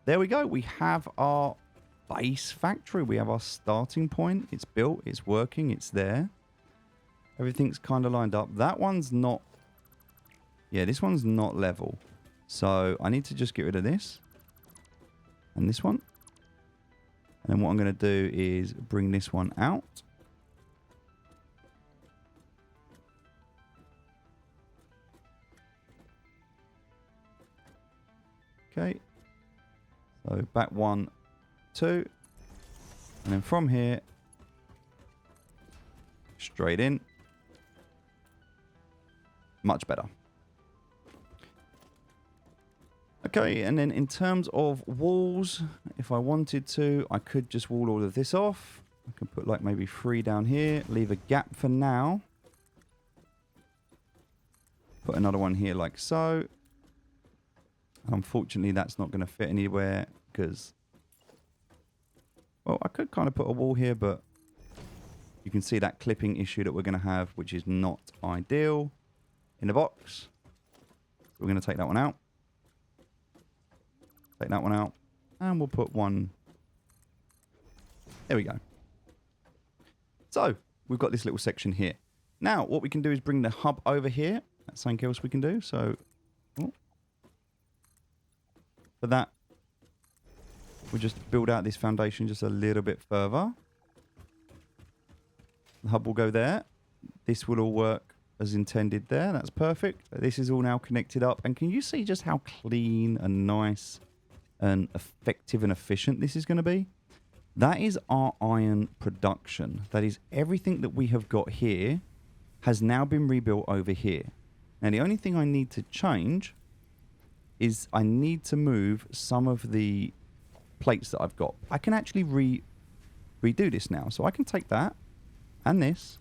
There we go. We have our base factory. We have our starting point. It's built. It's working. It's there. Everything's kind of lined up. That one's not... Yeah, this one's not level. So I need to just get rid of this. And this one. And then what I'm going to do is bring this one out. Okay. So back 1, 2. And then from here, straight in. Much better. Okay, and then in terms of walls, if I wanted to, I could just wall all of this off. I can put like maybe 3 down here, leave a gap for now. Put another one here like so. Unfortunately, that's not going to fit anywhere because... Well, I could kind of put a wall here, but you can see that clipping issue that we're going to have, which is not ideal in the box. So we're going to take that one out. Take that one out. And we'll put one... There we go. So, we've got this little section here. Now, what we can do is bring the hub over here. That's something else we can do. So, for that, we'll just build out this foundation just a little bit further. The hub will go there. This will all work as intended there. That's perfect. This is all now connected up. And can you see just how clean and nice and effective and efficient this is going to be? That is our iron production. That is everything that we have got here has now been rebuilt over here. Now, the only thing I need to change is I need to move some of the plates that I've got. I can actually redo this now. So I can take that and this,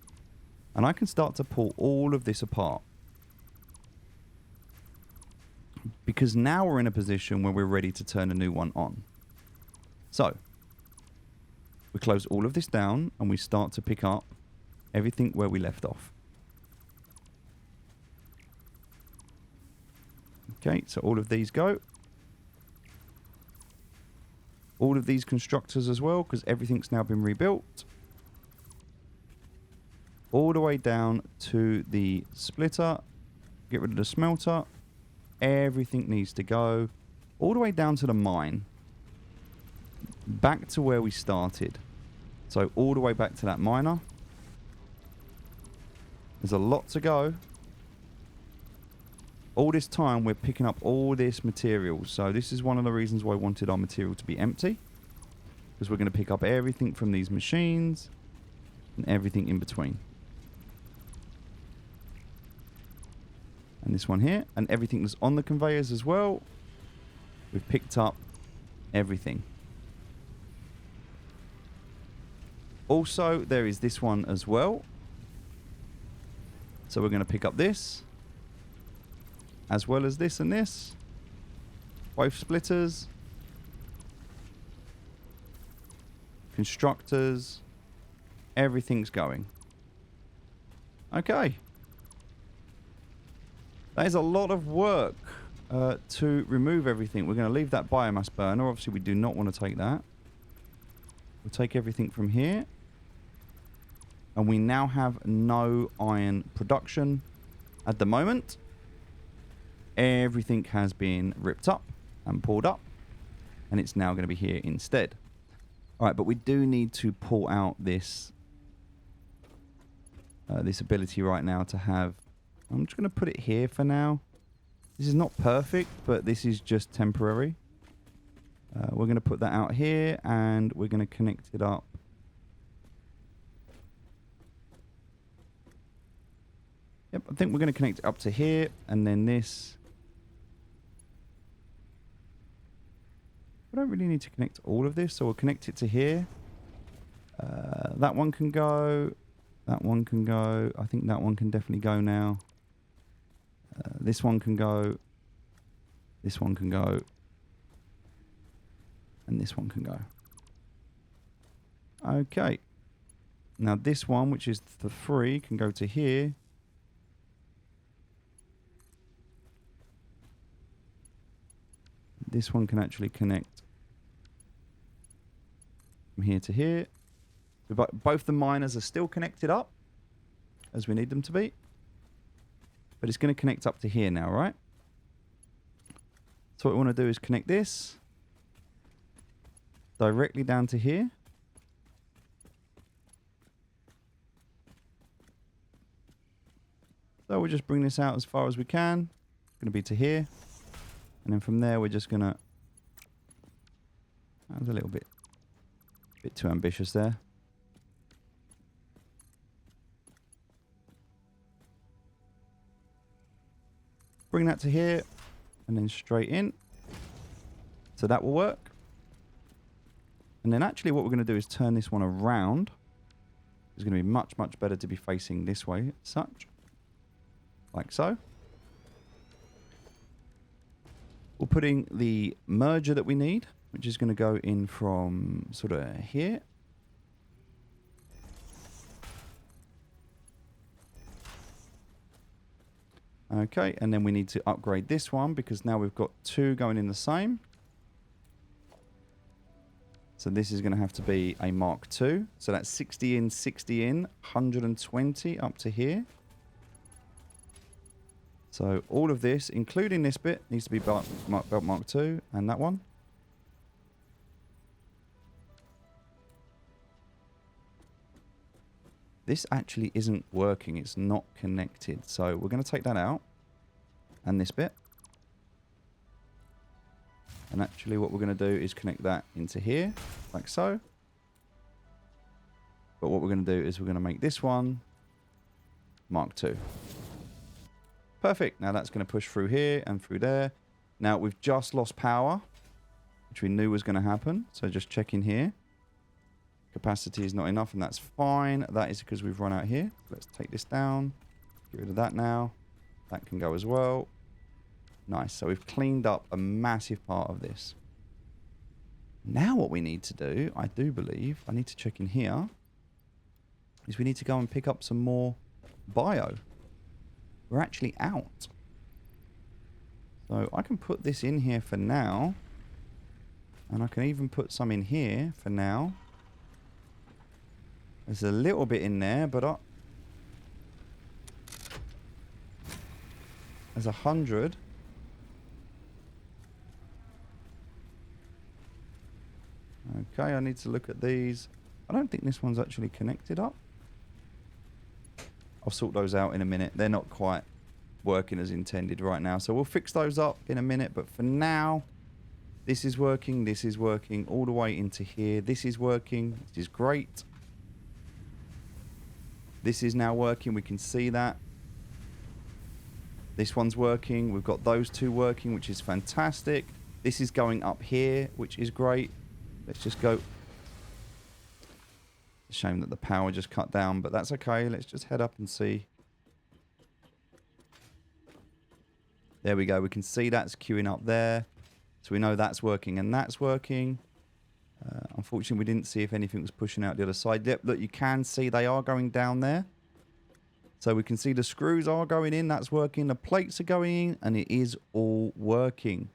And I can start to pull all of this apart. Because now we're in a position where we're ready to turn a new one on. So, we close all of this down and we start to pick up everything where we left off. Okay, so all of these go. All of these constructors as well, because everything's now been rebuilt. All the way down to the splitter. Get rid of the smelter. Everything needs to go. All the way down to the mine. Back to where we started. So all the way back to that miner. There's a lot to go. All this time we're picking up all this material. So this is one of the reasons why I wanted our material to be empty. Because we're going to pick up everything from these machines. And everything in between. And this one here. And everything that's on the conveyors as well. We've picked up everything. Also, there is this one as well. So we're going to pick up this. As well as this and this. Both splitters. Constructors. Everything's going. Okay. That is a lot of work to remove everything. We're going to leave that biomass burner. Obviously, we do not want to take that. We'll take everything from here. And we now have no iron production at the moment. Everything has been ripped up and pulled up. And it's now going to be here instead. Alright, but we do need to pull out this this ability right now to have... I'm just going to put it here for now. This is not perfect, but this is just temporary. We're going to put that out here, and we're going to connect it up. Yep, I think we're going to connect it up to here, and then this. We don't really need to connect all of this, so we'll connect it to here. That one can go. That one can go. I think that one can definitely go now. This one can go. This one can go. And this one can go. Okay. Now this one, which is the 3, can go to here. This one can actually connect from here to here. So both the miners are still connected up as we need them to be. But it's going to connect up to here now, right? So what we want to do is connect this directly down to here. So we'll just bring this out as far as we can. It's going to be to here. And then from there, we're just going to... That was a little bit too ambitious there. Bring that to here. And then straight in. So that will work. And then actually what we're going to do is turn this one around. It's going to be much, much better to be facing this way, such. Like so. We're putting the merger that we need, which is going to go in from sort of here. Okay, and then we need to upgrade this one because now we've got 2 going in the same. So this is going to have to be a Mark II. So that's 60 in, 60 in, 120 up to here. So all of this, including this bit, needs to be belt Mark II and that one. This actually isn't working. It's not connected. So we're going to take that out. And this bit. And actually what we're going to do is connect that into here. Like so. But what we're going to do is we're going to make this one Mark II. Perfect. Now that's going to push through here and through there. Now we've just lost power, which we knew was going to happen. So just checking here. Capacity is not enough, and that's fine. That is because we've run out here. Let's take this down. Get rid of that now. That can go as well. Nice. So we've cleaned up a massive part of this. Now what we need to do, I do believe, I need to check in here, is we need to go and pick up some more bio. We're actually out. So I can put this in here for now. And I can even put some in here for now. There's a little bit in there, but there's 100. Okay, I need to look at these. I don't think this one's actually connected up. I'll sort those out in a minute. They're not quite working as intended right now. So we'll fix those up in a minute. But for now, this is working. This is working all the way into here. This is working. This is great. This is now working. We can see that. This one's working. We've got those two working, which is fantastic. This is going up here, which is great. Let's just go. It's a shame that the power just cut down, but that's okay. Let's just head up and see. There we go. We can see that's queuing up there. So we know that's working and that's working. Unfortunately, we didn't see if anything was pushing out the other side. Yep, look, you can see they are going down there. So we can see the screws are going in. That's working. The plates are going in, and it is all working.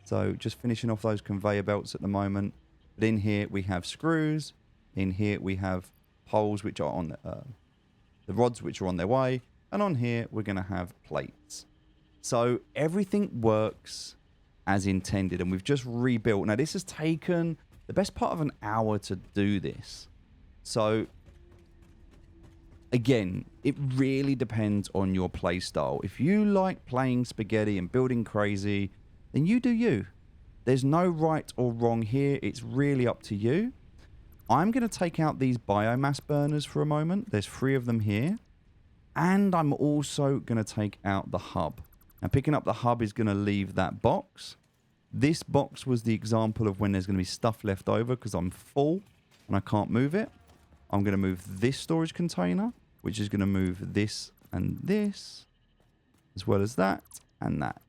So just finishing off those conveyor belts at the moment. But in here, we have screws. In here, we have poles, which are on the rods, which are on their way. And on here, we're going to have plates. So everything works as intended. And we've just rebuilt. Now, this has taken the best part of an hour to do this. So, again, it really depends on your play style. If you like playing spaghetti and building crazy, then you do you. There's no right or wrong here. It's really up to you. I'm going to take out these biomass burners for a moment. There's 3 of them here. And I'm also going to take out the hub. Now, picking up the hub is going to leave that box. This box was the example of when there's going to be stuff left over because I'm full and I can't move it. I'm going to move this storage container, which is going to move this and this, as well as that and that.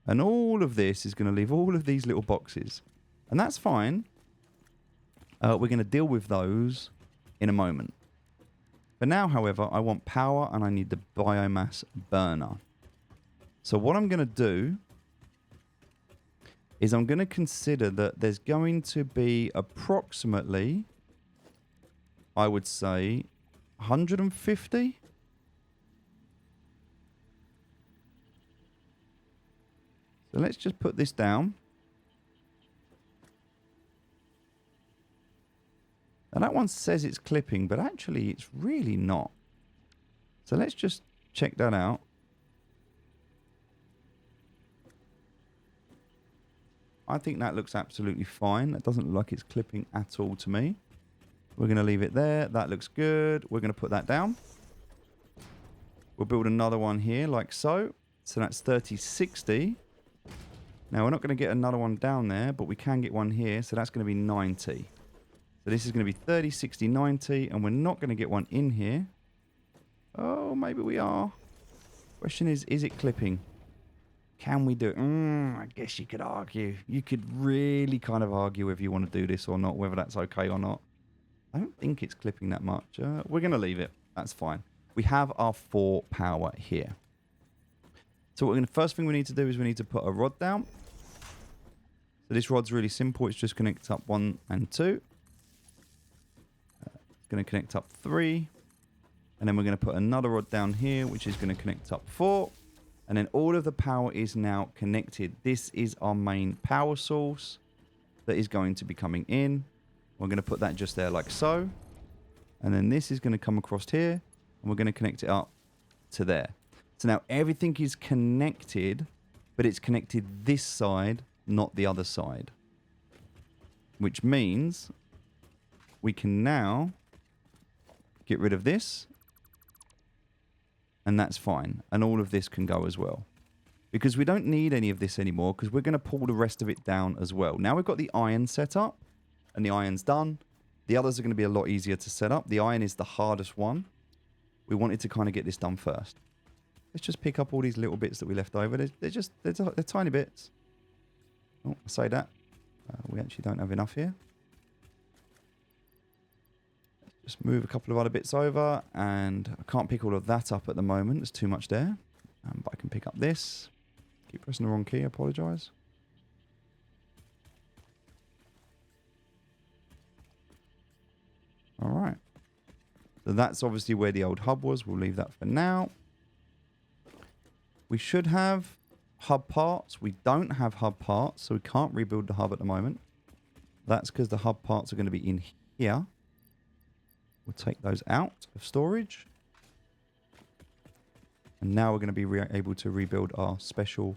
And all of this is going to leave all of these little boxes. And that's fine. We're going to deal with those in a moment. For now, however, I want power and I need the biomass burner. So what I'm going to do is I'm going to consider that there's going to be approximately, I would say, 150. So let's just put this down. Now that one says it's clipping, but actually it's really not. So let's just check that out. I think that looks absolutely fine. That doesn't look like it's clipping at all to me. We're going to leave it there. That looks good. We're going to put that down. We'll build another one here like so. So that's 3060. Now we're not going to get another one down there, but we can get one here. So that's going to be 90. So this is going to be 30, 60, 90. And we're not going to get one in here. Oh, maybe we are. Question is it clipping? Can we do it? I guess you could argue. You could really kind of argue if you want to do this or not, whether that's okay or not. I don't think it's clipping that much. We're going to leave it. That's fine. We have our 4 power here. So what first thing we need to do is we need to put a rod down. So this rod's really simple. It's just connect up 1 and 2. It's going to connect up 3. And then we're going to put another rod down here, which is going to connect up 4. And then all of the power is now connected. This is our main power source that is going to be coming in. We're going to put that just there like so. And then this is going to come across here. And we're going to connect it up to there. So now everything is connected, but it's connected this side, not the other side. Which means we can now get rid of this. And that's fine. And all of this can go as well. Because we don't need any of this anymore, because we're going to pull the rest of it down as well. Now we've got the iron set up, and the iron's done. The others are going to be a lot easier to set up. The iron is the hardest one. We wanted to kind of get this done first. Let's just pick up all these little bits that we left over. They're tiny bits. Oh, I say that. We actually don't have enough here. Just move a couple of other bits over, and I can't pick all of that up at the moment. There's too much there. But I can pick up this. Keep pressing the wrong key, I apologise. Alright. So that's obviously where the old hub was. We'll leave that for now. We should have hub parts. We don't have hub parts, so we can't rebuild the hub at the moment. That's because the hub parts are going to be in here. We'll take those out of storage. And now we're going to be able to rebuild our special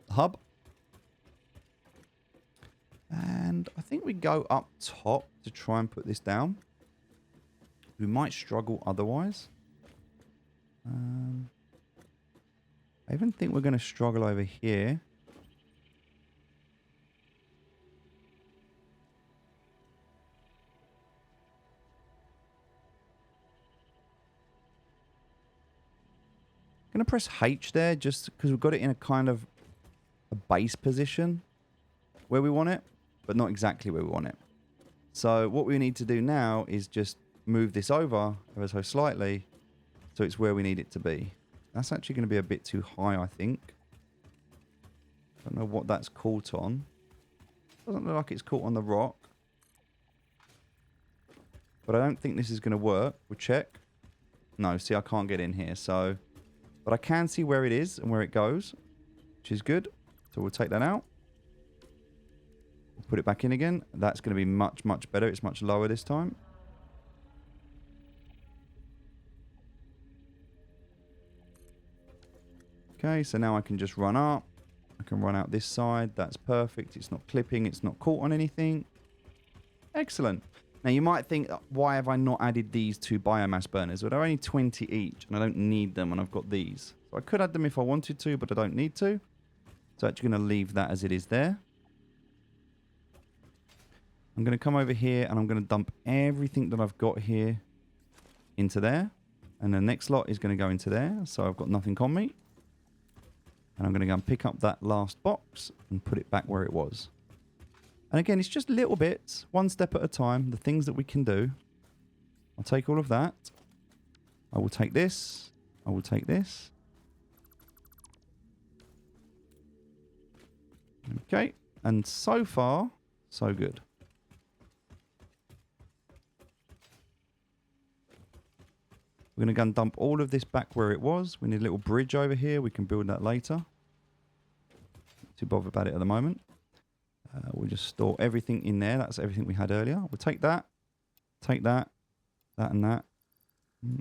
hub. And I think we go up top to try and put this down. We might struggle otherwise. I even think we're going to struggle over here. I'm going to press H there just because we've got it in a kind of a base position where we want it, but not exactly where we want it. So what we need to do now is just move this over ever so slightly so it's where we need it to be. That's actually going to be a bit too high, I think. Don't know what that's caught on. Doesn't look like it's caught on the rock. But I don't think this is going to work. We'll check. No, see, I can't get in here, so... But I can see where it is and where it goes, which is good. So we'll take that out. We'll put it back in again. That's going to be much, much better. It's much lower this time. Okay, so now I can just run up. I can run out this side. That's perfect. It's not clipping. It's not caught on anything. Excellent. Now, you might think, why have I not added these two biomass burners? Well, they're only 20 each, and I don't need them, and I've got these. So I could add them if I wanted to, but I don't need to. So I'm actually going to leave that as it is there. I'm going to come over here, and I'm going to dump everything that I've got here into there. And the next lot is going to go into there, so I've got nothing on me. And I'm going to go and pick up that last box and put it back where it was. And again, it's just little bits, one step at a time, the things that we can do. I'll take all of that. I will take this. I will take this. Okay. And so far, so good. We're going to go and dump all of this back where it was. We need a little bridge over here. We can build that later. Not too bothered about it at the moment. We'll just store everything in there. That's everything we had earlier. We'll take that, that and that,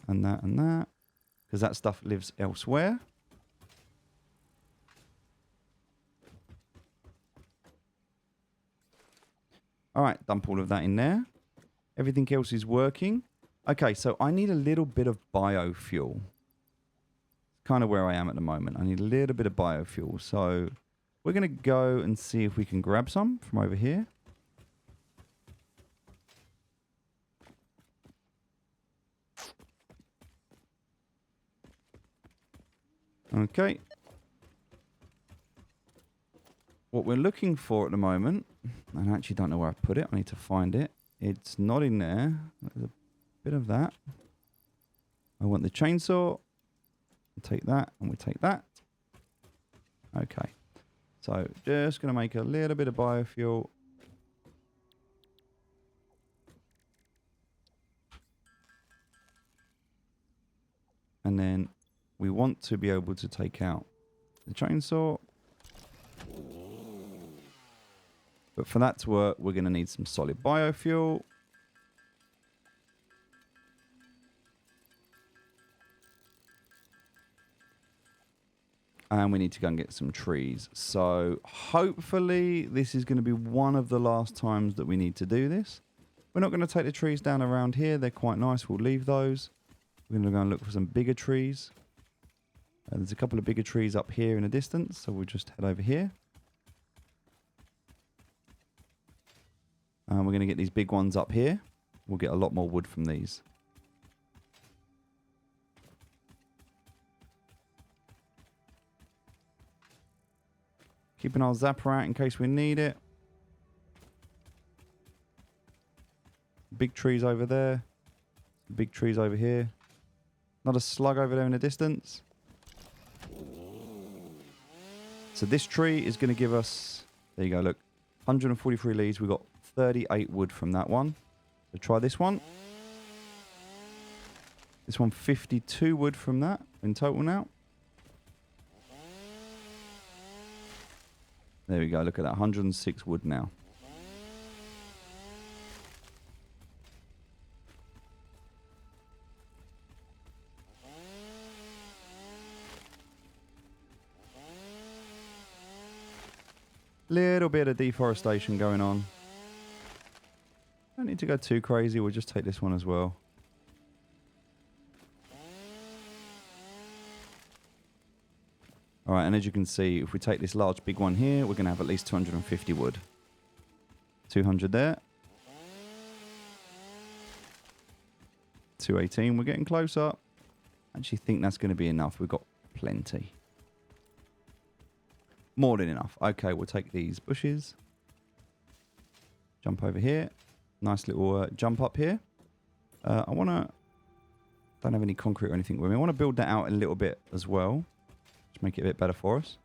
and that and that, because that stuff lives elsewhere. All right, dump all of that in there. Everything else is working. Okay, so I need a little bit of biofuel. It's kind of where I am at the moment. I need a little bit of biofuel. So we're going to go and see if we can grab some from over here. Okay. What we're looking for at the moment, and I actually don't know where I put it. I need to find it. It's not in there. There's a bit of that. I want the chainsaw. We'll take that and we take that. Okay. So just going to make a little bit of biofuel. And then we want to be able to take out the chainsaw. But for that to work, we're going to need some solid biofuel. And we need to go and get some trees. So hopefully this is going to be one of the last times that we need to do this. We're not going to take the trees down around here. They're quite nice. We'll leave those. We're going to go and look for some bigger trees. There's a couple of bigger trees up here in the distance. So we'll just head over here. And we're going to get these big ones up here. We'll get a lot more wood from these. Keeping our zapper out in case we need it. Big trees over there. Big trees over here. Not a slug over there in the distance. So this tree is going to give us... There you go, look. 143 leaves. We got 38 wood from that one. So try this one. This one, 52 wood from that in total now. There we go. Look at that. 106 wood now. Little bit of deforestation going on. Don't need to go too crazy. We'll just take this one as well. All right, and as you can see, if we take this large big one here, we're going to have at least 250 wood. 200 there. 218, we're getting closer. I actually think that's going to be enough. We've got plenty. More than enough. Okay, we'll take these bushes. Jump over here. Nice little jump up here. I want to... Don't have any concrete or anything with me. I want to build that out a little bit as well. Just make it a bit better for us.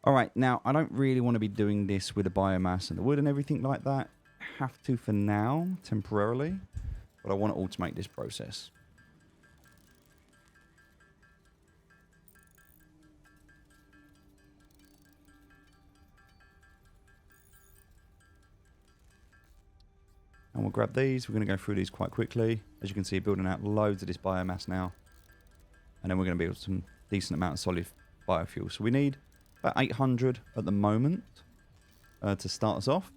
All right, now, I don't really want to be doing this with the biomass and the wood and everything like that. Have to for now, temporarily. But I want to automate this process. And we'll grab these. We're going to go through these quite quickly. As you can see, building out loads of this biomass now. And then we're going to build some decent amount of solid biofuel. So we need about 800 at the moment to start us off.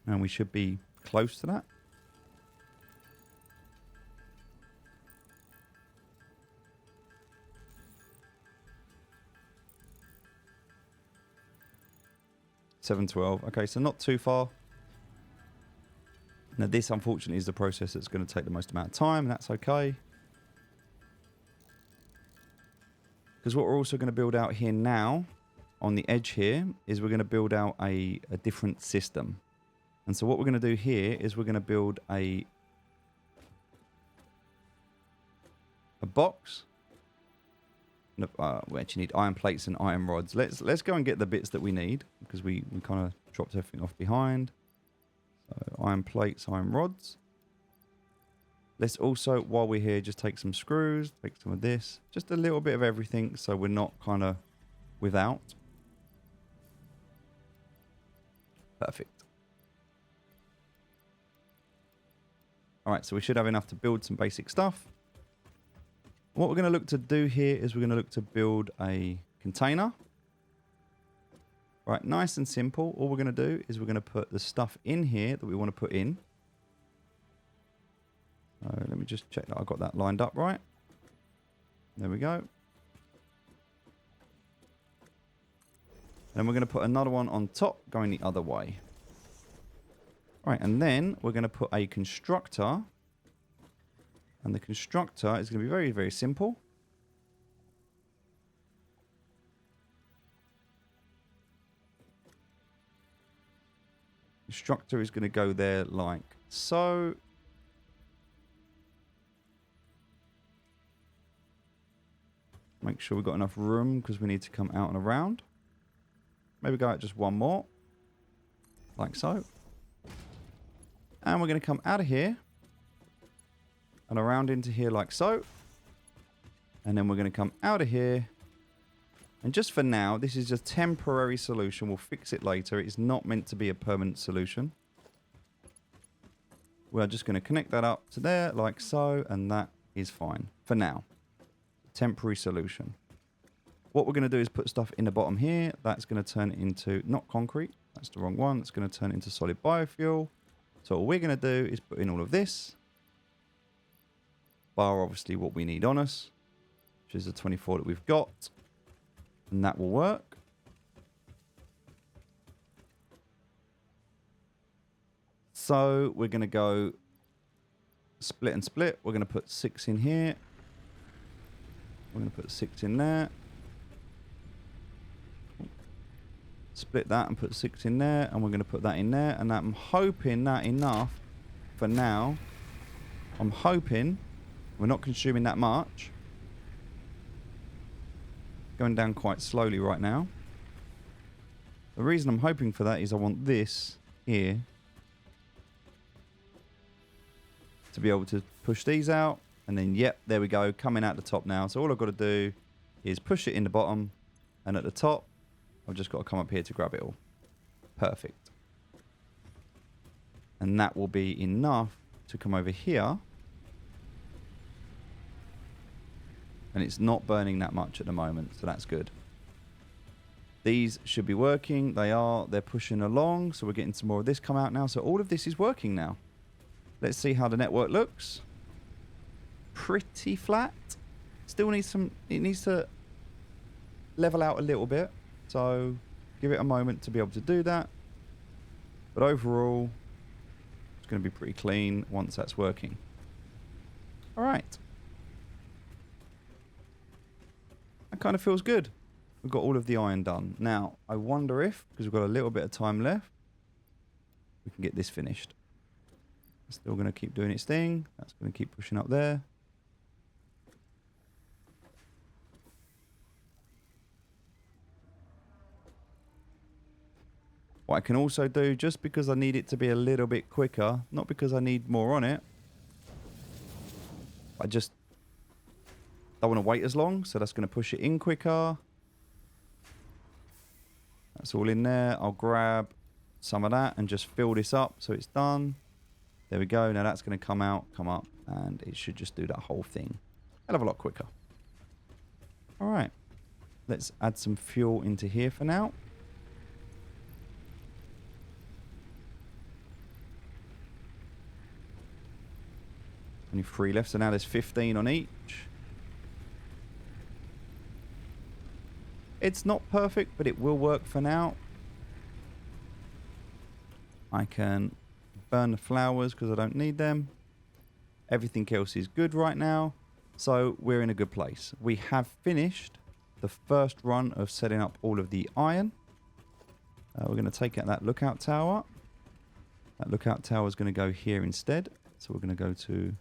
And we should be close to that. $712. Okay, so not too far. Now this, unfortunately, is the process that's going to take the most amount of time, and that's okay. Because what we're also going to build out here now, on the edge here, is we're going to build out a different system. And so what we're going to do here is we're going to build a box. We actually need iron plates and iron rods. Let's go and get the bits that we need, because we kind of dropped everything off behind. So iron plates, iron rods. Let's also, while we're here, just take some screws, take some of this. Just a little bit of everything so we're not kind of without. Perfect. All right, so we should have enough to build some basic stuff. What we're going to look to do here is we're going to look to build a container. Right, nice and simple. All we're going to do is we're going to put the stuff in here that we want to put in. So let me just check that I got that lined up right. There we go. And then we're going to put another one on top going the other way. All right, and then we're going to put a constructor. And the constructor is going to be very, very simple. Constructor is going to go there like so. Make sure we've got enough room because we need to come out and around. Maybe go out just one more. Like so. And we're going to come out of here. And around into here like so. And then we're going to come out of here. And just for now, this is just a temporary solution. We'll fix it later. It's not meant to be a permanent solution. We're just going to connect that up to there like so. And that is fine for now. Temporary solution. What we're going to do is put stuff in the bottom here. That's going to turn into, not concrete. That's the wrong one. It's going to turn into solid biofuel. So all we're going to do is put in all of this. Bar obviously what we need on us, which is the 24 that we've got, and that will work. So we're going to go split and split. We're going to put 6 in here. We're going to put 6 in there. Split that and put 6 in there. And we're going to put that in there. And I'm hoping that enough for now. I'm hoping we're not consuming that much. Going down quite slowly right now. The reason I'm hoping for that is I want this here to be able to push these out. And then, yep, there we go. Coming out the top now. So all I've got to do is push it in the bottom. And at the top, I've just got to come up here to grab it all. Perfect. And that will be enough to come over here. And it's not burning that much at the moment, so that's good. These should be working. They are. They're pushing along, so we're getting some more of this come out now. So all of this is working now. Let's see how the network looks. Pretty flat. Still needs some... It needs to level out a little bit. So give it a moment to be able to do that. But overall, it's going to be pretty clean once that's working. All right. That kind of feels good. We've got all of the iron done. Now, I wonder if, because we've got a little bit of time left, we can get this finished. It's still going to keep doing its thing. That's going to keep pushing up there. What I can also do, just because I need it to be a little bit quicker, not because I need more on it, I just don't want to wait as long, so that's going to push it in quicker. That's all in there. I'll grab some of that and just fill this up so it's done. There we go. Now that's going to come out, come up, and it should just do that whole thing. Hell of a lot quicker. All right. Let's add some fuel into here for now. Only 3 left, so now there's 15 on each. It's not perfect, but it will work for now. I can burn the flowers because I don't need them. Everything else is good right now. So we're in a good place. We have finished the first run of setting up all of the iron. We're going to take out that lookout tower. That lookout tower is going to go here instead. So we're going to go to...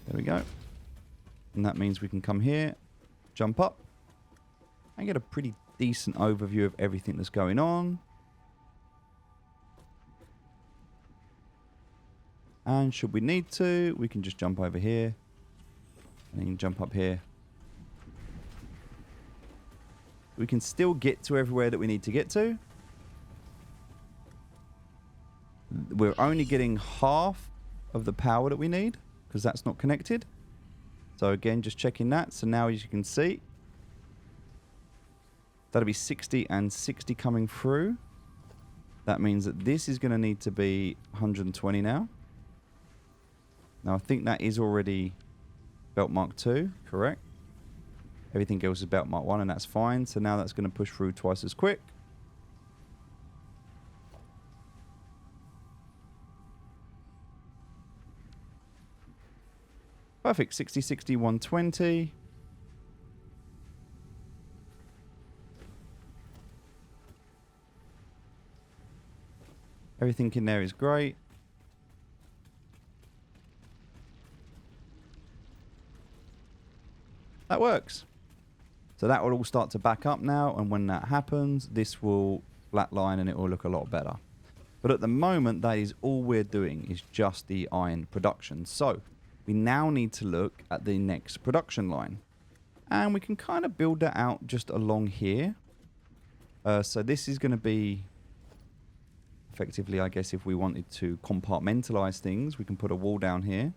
There we go. And that means we can come here, jump up, and get a pretty decent overview of everything that's going on. And should we need to, we can just jump over here. And then jump up here. We can still get to everywhere that we need to get to. We're only getting half of the power that we need, because that's not connected. So again, just checking that. So now as you can see, that'll be 60 and 60 coming through. That means that this is going to need to be 120 now. Now I think that is already belt mark 2, correct? Everything else is belt mark 1 and that's fine. So now that's going to push through twice as quick. Perfect. 60, 60, 120. Everything in there is great. That works. So that will all start to back up now. And when that happens, this will flatline and it will look a lot better. But at the moment, that is all we're doing is just the iron production. So we now need to look at the next production line. And we can kind of build that out just along here. So this is going to be effectively, I guess, if we wanted to compartmentalize things, we can put a wall down here.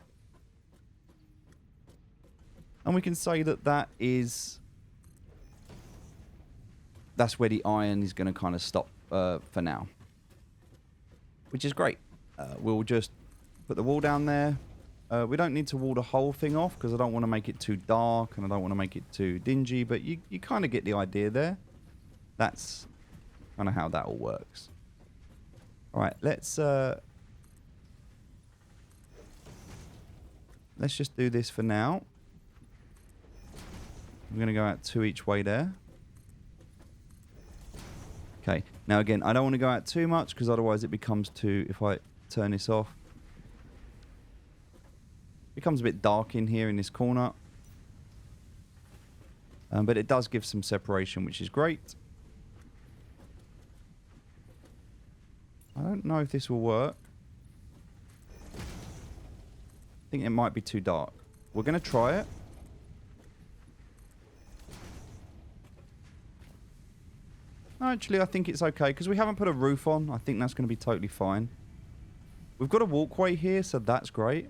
And we can say that that's where the iron is going to kind of stop for now. Which is great. We'll just put the wall down there. We don't need to wall the whole thing off because I don't want to make it too dark and I don't want to make it too dingy, but you kind of get the idea there. That's kind of how that all works. All right, let's just do this for now. I'm going to go out 2 each way there. Okay, now again, I don't want to go out too much because otherwise it becomes too, if I turn this off, it becomes a bit dark in here in this corner. But it does give some separation, which is great. I don't know if this will work. I think it might be too dark. We're going to try it. Actually, I think it's okay because we haven't put a roof on. I think that's going to be totally fine. We've got a walkway here, so that's great.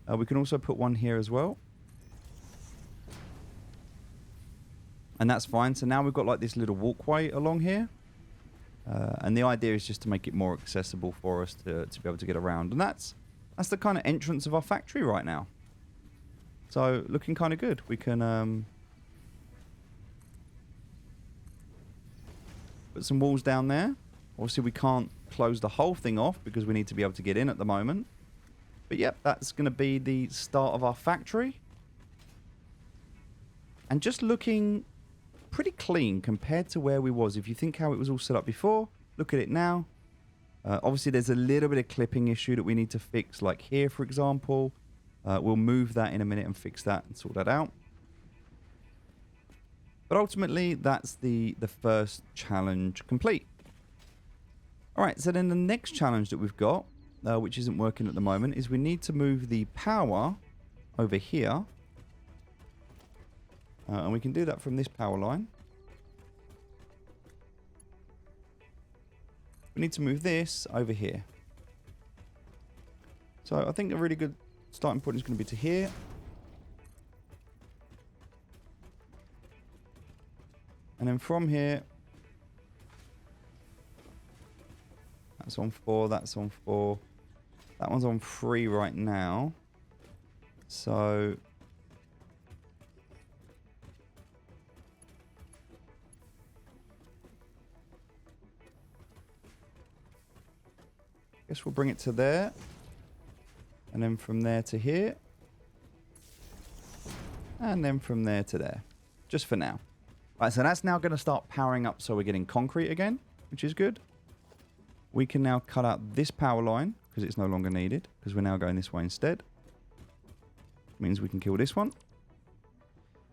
We can also put one here as well. And that's fine. So now we've got like this little walkway along here. And the idea is just to make it more accessible for us to be able to get around. And that's the kind of entrance of our factory right now. So looking kind of good. We can put some walls down there. Obviously we can't close the whole thing off because we need to be able to get in at the moment. But yep, that's going to be the start of our factory. And just looking pretty clean compared to where we was. If you think how it was all set up before, look at it now. Obviously there's a little bit of clipping issue that we need to fix, like here for example. We'll move that in a minute and fix that and sort that out. But ultimately that's the first challenge complete. Alright, so then the next challenge that we've got, which isn't working at the moment, is we need to move the power over here. And we can do that from this power line. We need to move this over here. So I think a really good starting point is going to be to here. And then from here, that's on 4, that's on 4. That one's on 3 right now. So I guess we'll bring it to there. And then from there to here. And then from there to there. Just for now. Right, so that's now going to start powering up so we're getting concrete again, which is good. We can now cut out this power line because it's no longer needed because we're now going this way instead. Means we can kill this one.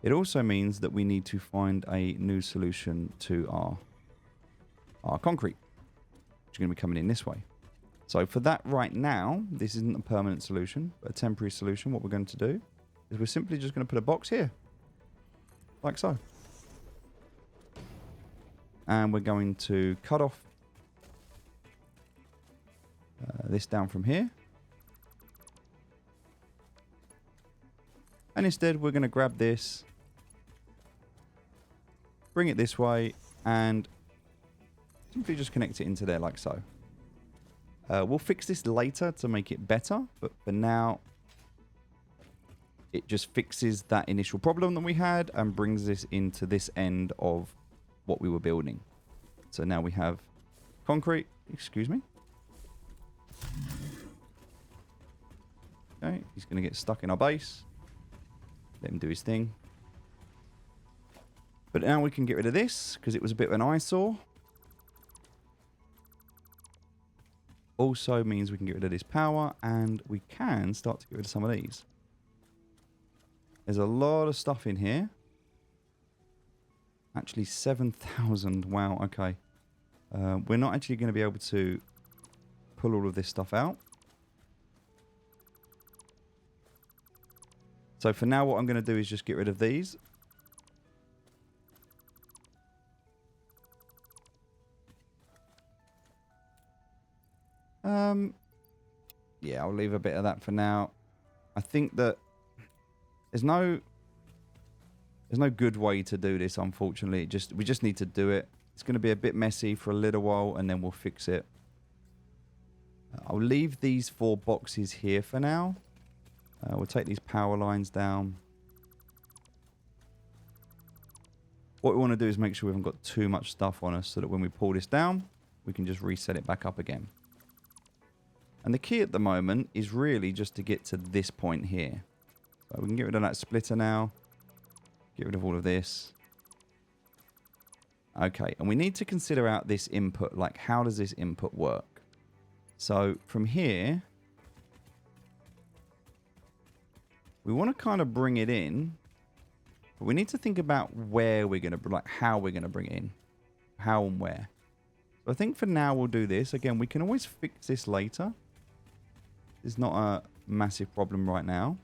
It also means that we need to find a new solution to our concrete, which is going to be coming in this way. So for that right now, this isn't a permanent solution, but a temporary solution. What we're going to do is we're simply just going to put a box here, like so. And we're going to cut off this down from here. And instead we're going to grab this, bring it this way, and simply just connect it into there like so. We'll fix this later to make it better, but for now it just fixes that initial problem that we had and brings this into this end of what we were building. So now we have concrete. Excuse me. Okay, he's going to get stuck in our base. Let him do his thing. But now we can get rid of this because it was a bit of an eyesore. Also means we can get rid of this power and we can start to get rid of some of these. There's a lot of stuff in here. Actually 7,000. Wow, okay. We're not actually going to be able to pull all of this stuff out. So for now what I'm going to do is just get rid of these. Yeah, I'll leave a bit of that for now. I think that there's no good way to do this, unfortunately. We just need to do it. It's going to be a bit messy for a little while and then we'll fix it. I'll leave these 4 boxes here for now. We'll take these power lines down. What we want to do is make sure we haven't got too much stuff on us so that when we pull this down, we can just reset it back up again. And the key at the moment is really just to get to this point here. So we can get rid of that splitter now. Get rid of all of this. Okay, and we need to consider out this input. Like, how does this input work? So from here, we want to kind of bring it in. But we need to think about where we're going to, like how we're going to bring it in. How and where. So I think for now we'll do this. Again, we can always fix this later. It's not a massive problem right now.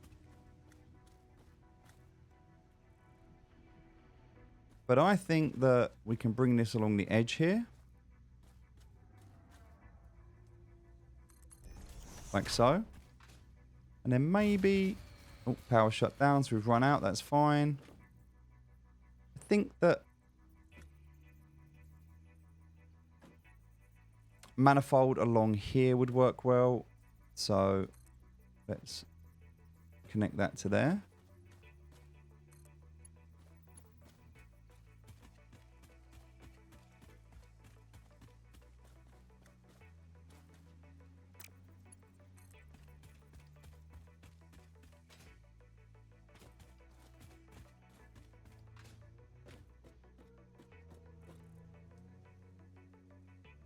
But I think that we can bring this along the edge here. Like so. And then maybe... Oh, power shut down, so we've run out. That's fine. I think that manifold along here would work well. So let's connect that to there.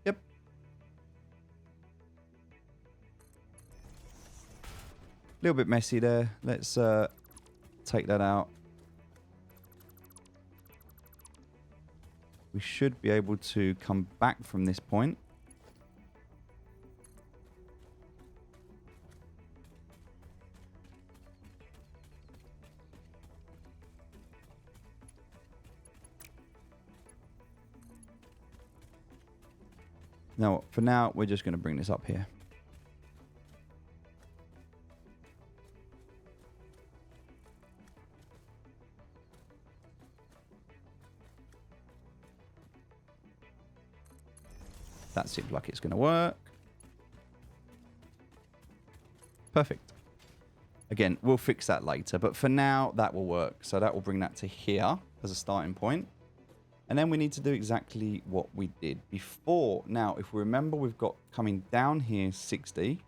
Yep. A little bit messy there. Let's take that out. We should be able to come back from this point. Now, for now, we're just going to bring this up here. That seems like it's going to work. Perfect. Again, we'll fix that later, but for now, that will work. So that will bring that to here as a starting point. And then we need to do exactly what we did before. Now, if we remember, we've got coming down here 60.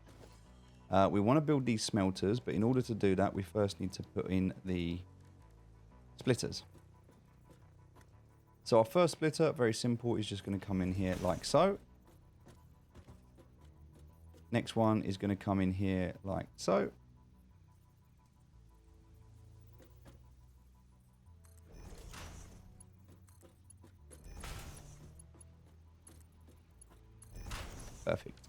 We want to build these smelters, but in order to do that, we first need to put in the splitters. So our first splitter, very simple, is just going to come in here like so. Next one is going to come in here like so. Perfect.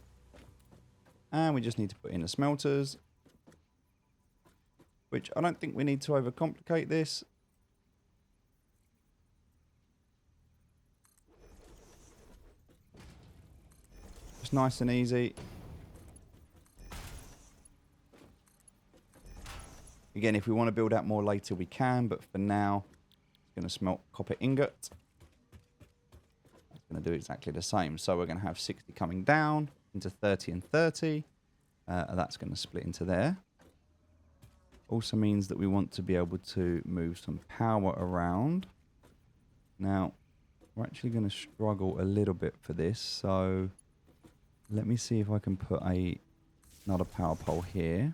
And we just need to put in the smelters, which I don't think we need to overcomplicate this. Just nice and easy. Again, if we want to build out more later, we can, but for now, it's going to smelt copper ingot. It's going to do exactly the same. So we're going to have 60 coming down into 30 and 30. That's going to split into there. Also means that we want to be able to move some power around. Now, we're actually going to struggle a little bit for this. So let me see if I can put another power pole here.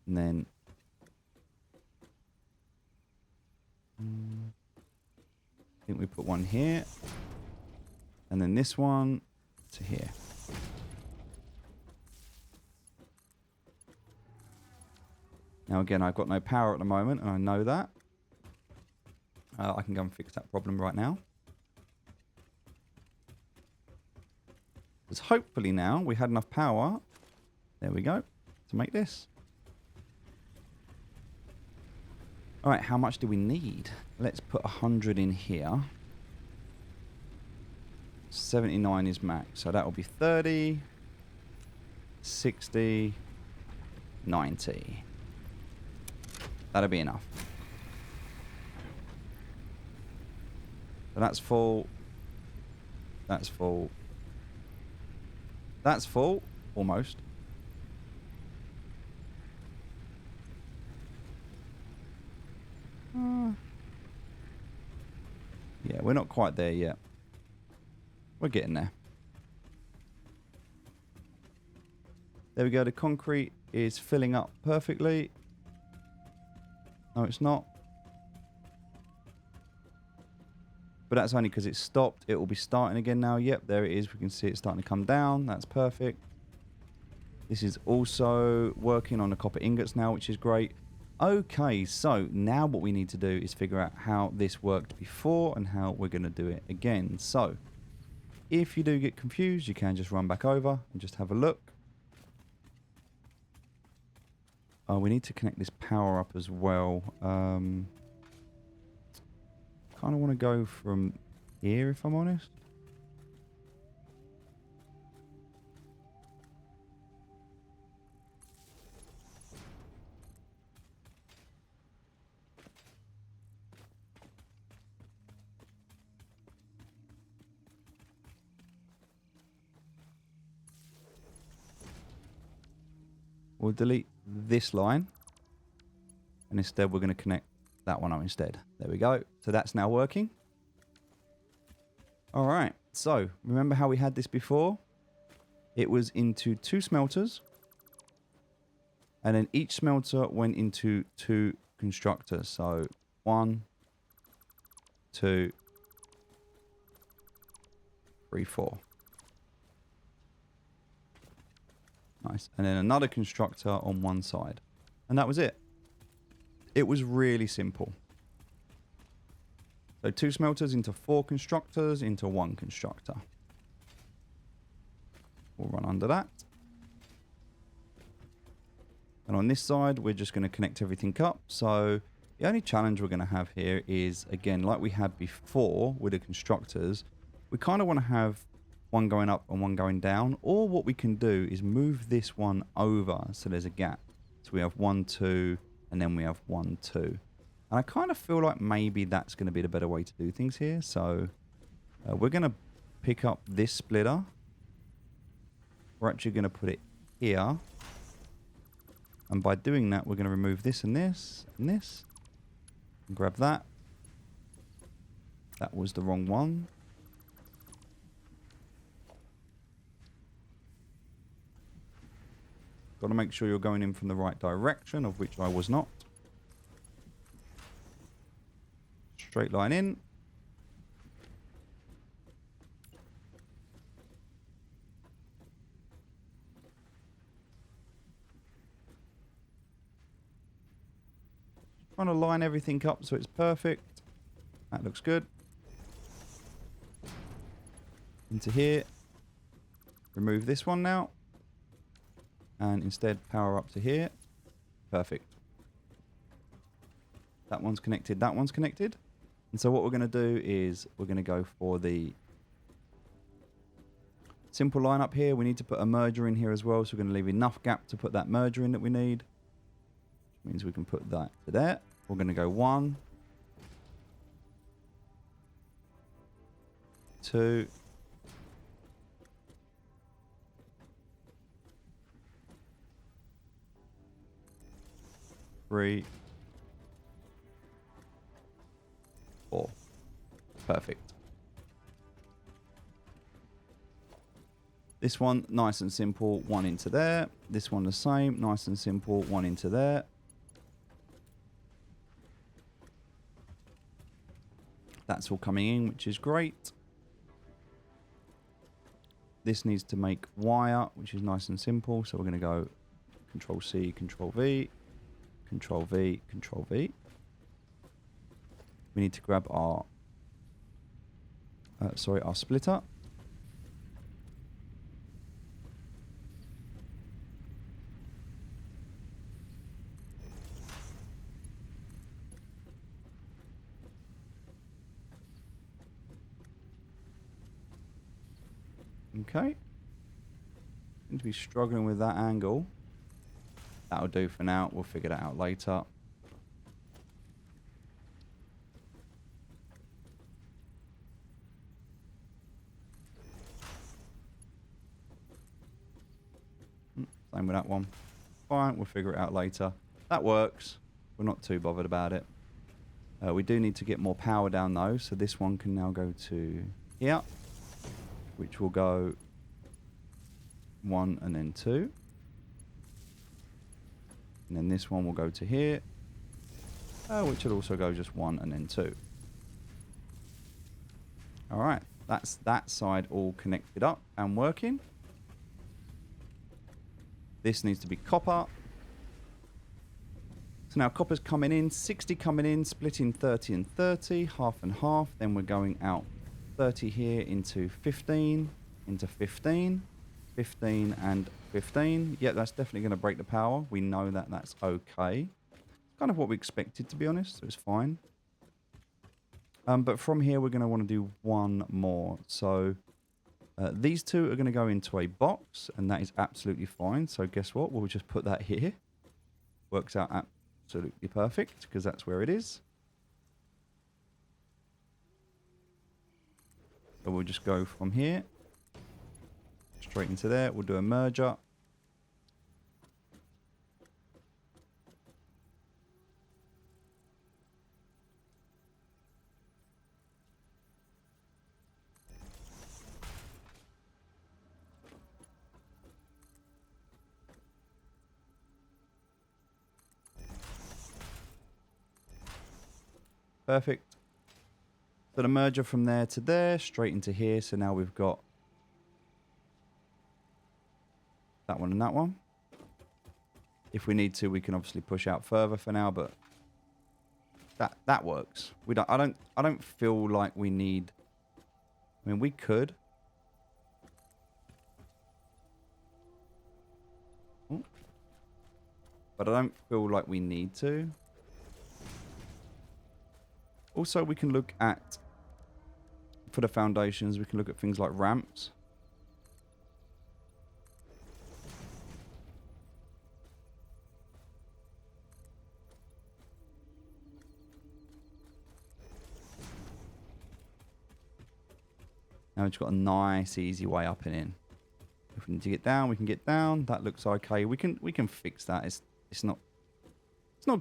And then I think we put one here. And then this one to here. Now again, I've got no power at the moment, and I know that. I can go and fix that problem right now. Because hopefully now we had enough power. There we go. To make this. All right, how much do we need? Let's put 100 in here. 79 is max, so that will be 30, 60, 90. That'll be enough. So that's full. That's full. That's full, almost. Yeah, we're not quite there yet. We're getting there. There we go. The concrete is filling up perfectly. No, it's not. But that's only because it stopped. It will be starting again now. Yep, there it is. We can see it starting to come down. That's perfect. This is also working on the copper ingots now, which is great. Okay, so now what we need to do is figure out how this worked before and how we're going to do it again. So, if you do get confused, you can just run back over and just have a look. Oh, we need to connect this power up as well. Kind of want to go from here, if I'm honest. We'll delete this line. And instead, we're going to connect that one up instead. There we go. So that's now working. All right. So remember how we had this before? It was into 2 smelters. And then each smelter went into 2 constructors. So 1, 2, 3, 4. Nice. And then another constructor on one side. And that was it. It was really simple. So 2 smelters into 4 constructors into 1 constructor. We'll run under that. And on this side, we're just going to connect everything up. So the only challenge we're going to have here is, again, like we had before with the constructors, we kind of want to have one going up and one going down. Or what we can do is move this one over so there's a gap. So we have 1, 2, and then we have 1, 2. And I kind of feel like maybe that's going to be the better way to do things here. So we're going to pick up this splitter. We're actually going to put it here. And by doing that, we're going to remove this and this and this. And grab that. That was the wrong one. Got to make sure you're going in from the right direction, of which I was not. Straight line in. Trying to line everything up so it's perfect. That looks good. Into here. Remove this one now. And instead power up to here. Perfect. That one's connected, that one's connected. And so what we're going to do is we're going to go for the simple line up here. We need to put a merger in here as well. So we're going to leave enough gap to put that merger in that we need. Which means we can put that to there. We're going to go 1, 2, 3, 4. Perfect. This one, nice and simple, 1 into there. This one the same, nice and simple, 1 into there. That's all coming in, which is great. This needs to make wire, which is nice and simple. So we're going to go Control C, Control V, Control V, Control V. We need to grab our, our splitter. Okay. Seem to be struggling with that angle. That'll do for now. We'll figure that out later. Same with that one. Fine, we'll figure it out later. That works. We're not too bothered about it. We do need to get more power down though, so this one can now go to here, which will go 1 and then 2. And then this one will go to here, which will also go just 1 and then 2. Alright, that's that side all connected up and working. This needs to be copper. So now copper's coming in, 60 coming in, splitting 30 and 30, half and half. Then we're going out 30 here into 15, into 15, 15 and 15. Yeah, that's definitely going to break the power. We know that that's okay. It's kind of what we expected, to be honest. So it's fine. But from here, we're going to want to do one more. So these two are going to go into a box, and that is absolutely fine. So guess what? We'll just put that here. Works out absolutely perfect, because that's where it is. So we'll just go from here straight into there. We'll do a merger. Perfect. So the merger from there to there, straight into here. So now we've got that one and that one. If we need to, we can obviously push out further for now, but that works. We don't. I don't feel like we need. I mean, we could. But I don't feel like we need to. Also, we can look at, for the foundations, we can look at things like ramps. Now we've got a nice, easy way up and in. If we need to get down, we can get down. That looks okay. We can fix that. It's not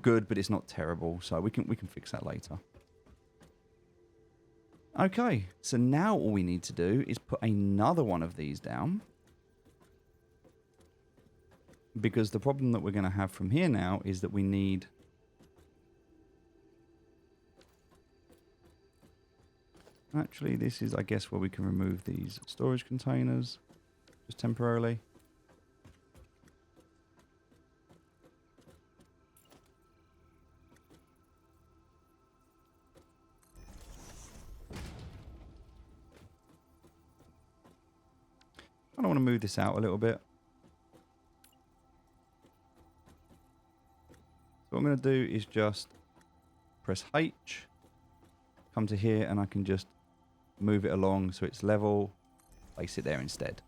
good, but it's not terrible. So we can fix that later. Okay, so now all we need to do is put another one of these down. Because the problem that we're going to have from here now is that we need... Actually, this is, I guess, where we can remove these storage containers. Just temporarily. I want to move this out a little bit. So what I'm going to do is just press H, come to here, and I can just move it along so it's level, place it there instead.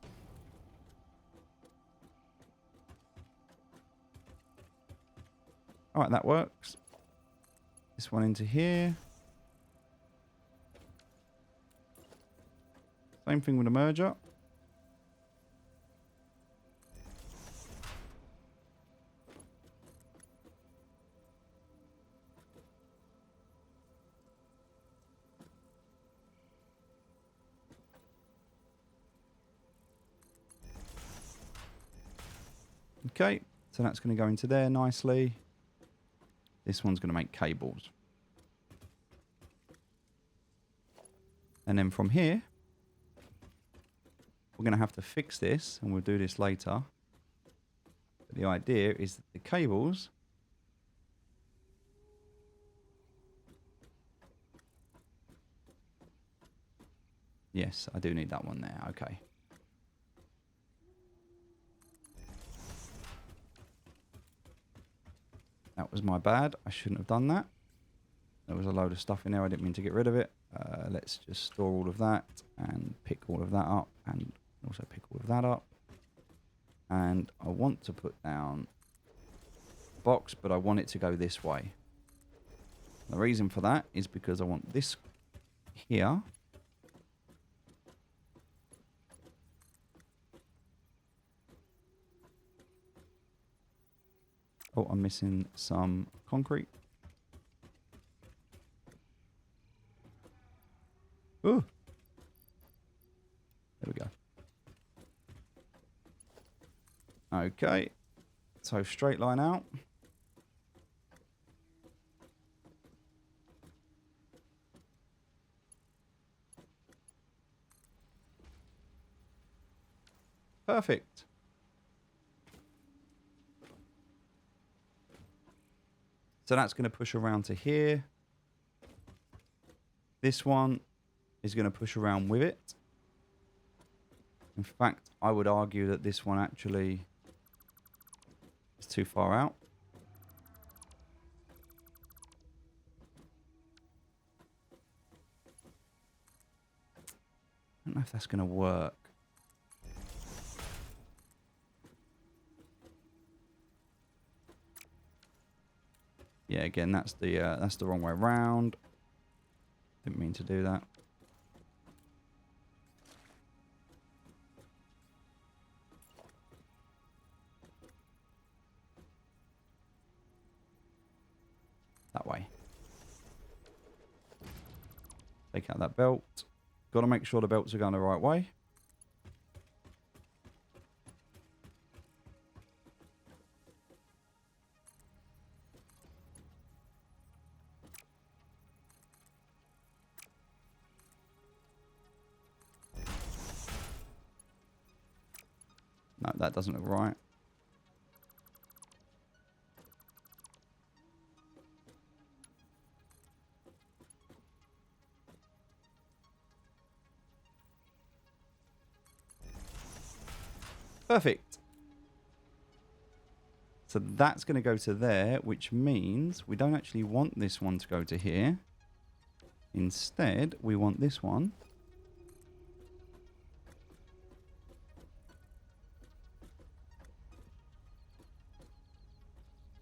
Alright, that works. This one into here. Same thing with the merger. Okay, so that's going to go into there nicely. This one's going to make cables. And then from here, we're going to have to fix this, and we'll do this later. But the idea is that the cables yes, I do need that one there. Okay. That was my bad. I shouldn't have done that. There was a load of stuff in there. I didn't mean to get rid of it. Let's just store all of that and pick all of that up, and also pick all of that up. And I want to put down a box, but I want it to go this way. The reason for that is because I want this here. Oh, I'm missing some concrete. Okay. So straight line out. Perfect. So that's going to push around to here. This one is going to push around with it. In fact, I would argue that this one actually is too far out. I don't know if that's going to work. Yeah, again, that's the wrong way around. Didn't mean to do that. That way. Take out that belt. Got to make sure the belts are going the right way. No, that doesn't look right. Perfect. So that's going to go to there, which means we don't actually want this one to go to here. Instead, we want this one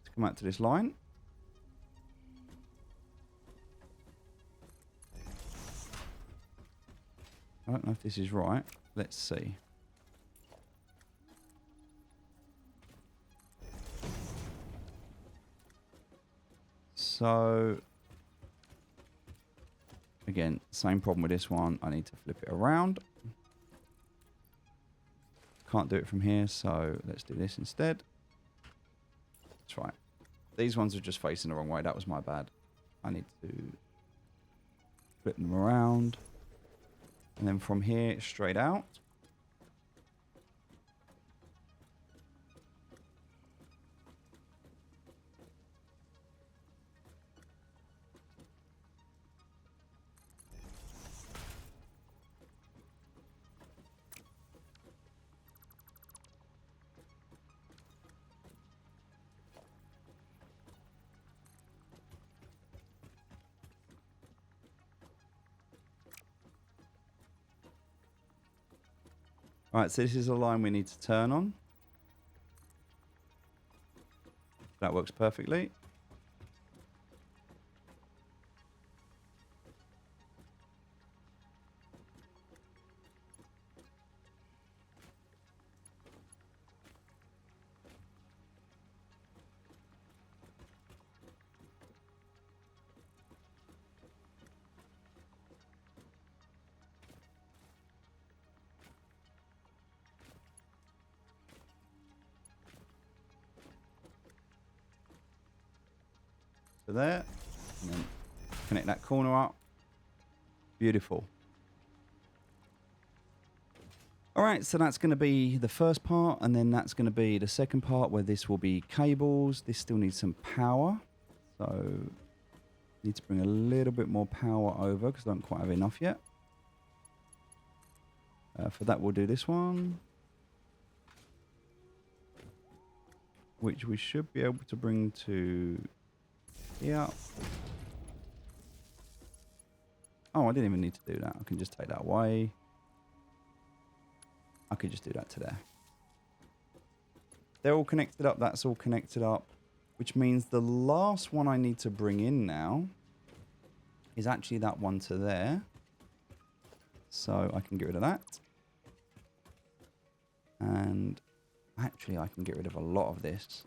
to come out to this line. I don't know if this is right. Let's see. So, again, same problem with this one. I need to flip it around. Can't do it from here, so let's do this instead. That's right. These ones are just facing the wrong way. That was my bad. I need to flip them around. And then from here, straight out. All right, so this is a line we need to turn on. That works perfectly. To there, and then connect that corner up. Beautiful. All right, so that's going to be the first part, and then that's going to be the second part where this will be cables. This still needs some power, so need to bring a little bit more power over because I don't quite have enough yet. For that, we'll do this one, which we should be able to bring to here. Oh, I didn't even need to do that. I can just take that away. I could just do that to there. They're all connected up. That's all connected up, which means the last one I need to bring in now is actually that one to there. So I can get rid of that. And actually, I can get rid of a lot of this.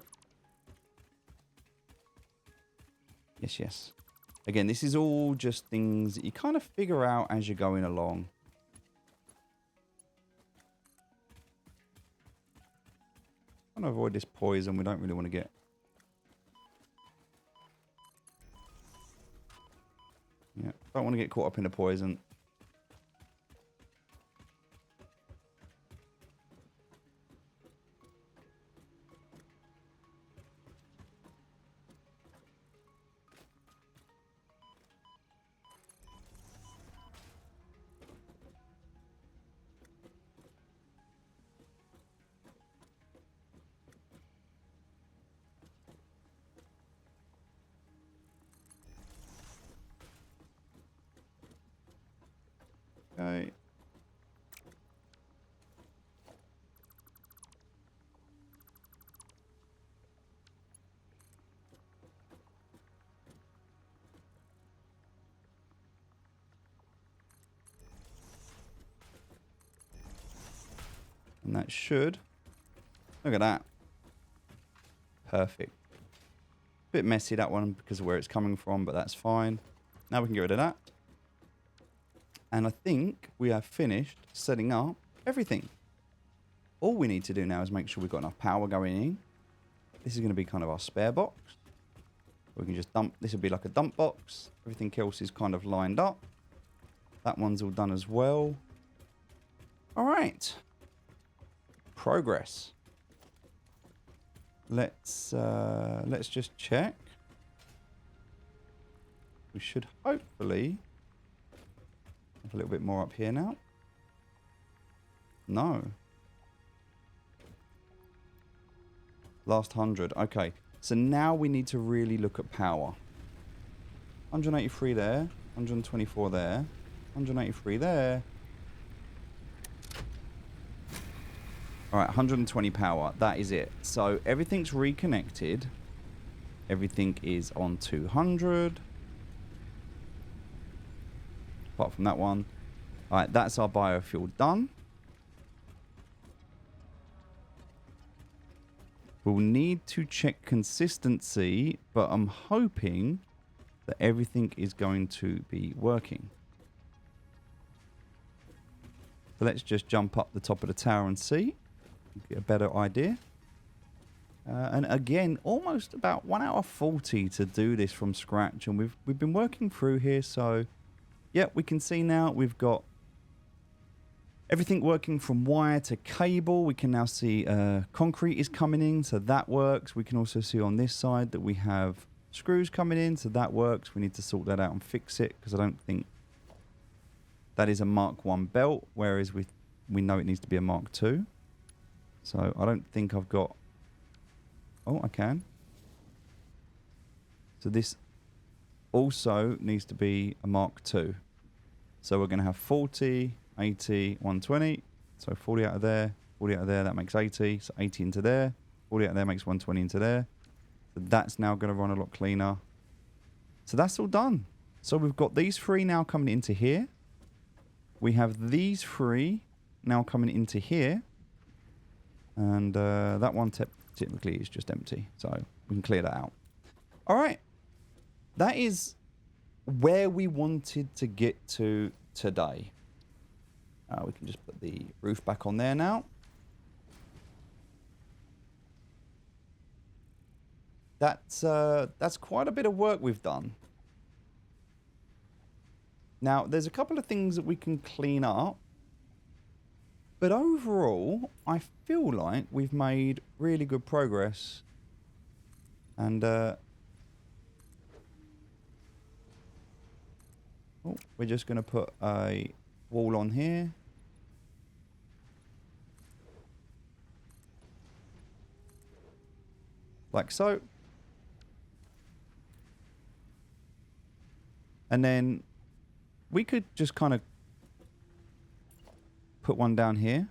Yes, yes. Again, this is all just things that you kind of figure out as you're going along. Trying to avoid this poison. We don't really want to get... Yeah, don't want to get caught up in the poison. Okay. And that should... Look at that. Perfect. Bit messy, that one, because of where it's coming from, but that's fine. Now we can get rid of that. And I think we have finished setting up everything. All we need to do now is make sure we've got enough power going in. This is going to be kind of our spare box. We can just dump... This will be like a dump box. Everything else is kind of lined up. That one's all done as well. All right. Progress. Let's just check. We should hopefully have a little bit more up here now. No. Last 100. Okay. So now we need to really look at power. 183 there. 124 there. 183 there. Alright, 120 power. That is it. So everything's reconnected. Everything is on 200. Apart from that one. Alright, that's our biofuel done. We'll need to check consistency, but I'm hoping that everything is going to be working. So let's just jump up the top of the tower and see. Get a better idea. And again, almost about 1 hour 40 to do this from scratch. And we've been working through here. So, yeah, we can see now we've got everything working from wire to cable. We can now see concrete is coming in, so that works. We can also see on this side that we have screws coming in, so that works. We need to sort that out and fix it, because I don't think that is a Mark 1 belt, whereas we know it needs to be a Mark 2. So I don't think I've got... Oh, I can. So this also needs to be a Mark 2. So we're going to have 40... 80, 120. So 40 out of there, 40 out of there, that makes 80. So 80 into there, 40 out of there makes 120 into there. So that's now going to run a lot cleaner. So that's all done. So we've got these three now coming into here. We have these three now coming into here. And that one typically is just empty. So we can clear that out. All right. That is where we wanted to get to today. We can just put the roof back on there now. That's quite a bit of work we've done. Now, there's a couple of things that we can clean up. But overall, I feel like we've made really good progress. And we're just going to put a wall on here. Like so. And then we could just kind of put one down here.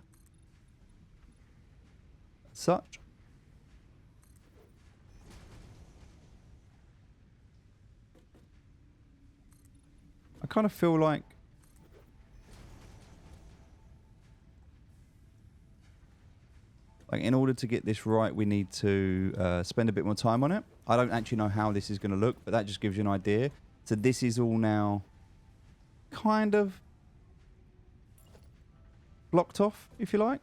Such. I kind of feel like in order to get this right, we need to spend a bit more time on it. I don't actually know how this is going to look, but that just gives you an idea. So this is all now kind of blocked off, if you like.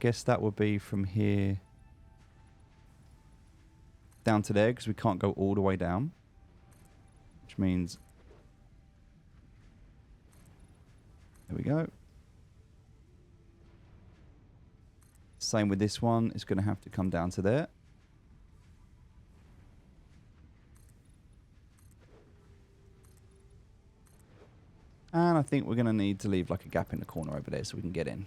guess that would be from here down to there, because we can't go all the way down. Which means... There we go. Same with this one. It's going to have to come down to there. And I think we're going to need to leave like a gap in the corner over there so we can get in.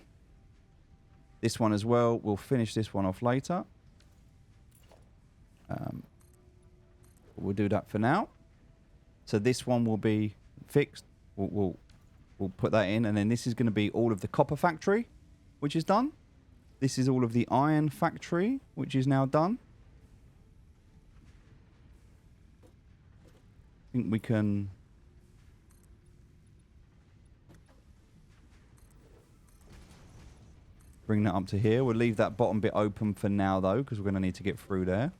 This one as well. We'll finish this one off later. We'll do that for now. So this one will be fixed. We'll put that in. And then this is going to be all of the copper factory, which is done. This is all of the iron factory, which is now done. I think we can... bring that up to here. We'll leave that bottom bit open for now, though, because we're going to need to get through there.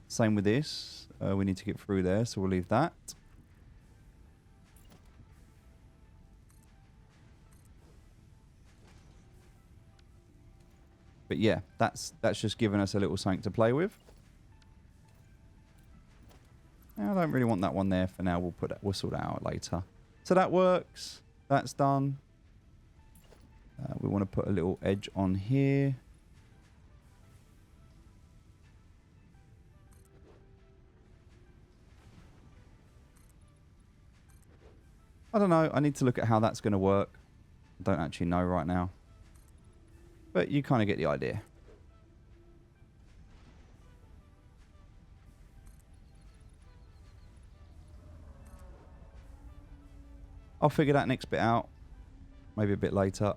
Same with this. We need to get through there, so we'll leave that. But yeah, that's just giving us a little something to play with. I don't really want that one there for now. We'll sort that out later. So that works. That's done. We want to put a little edge on here. I don't know. I need to look at how that's going to work. I don't actually know right now. But you kind of get the idea. I'll figure that next bit out. Maybe a bit later.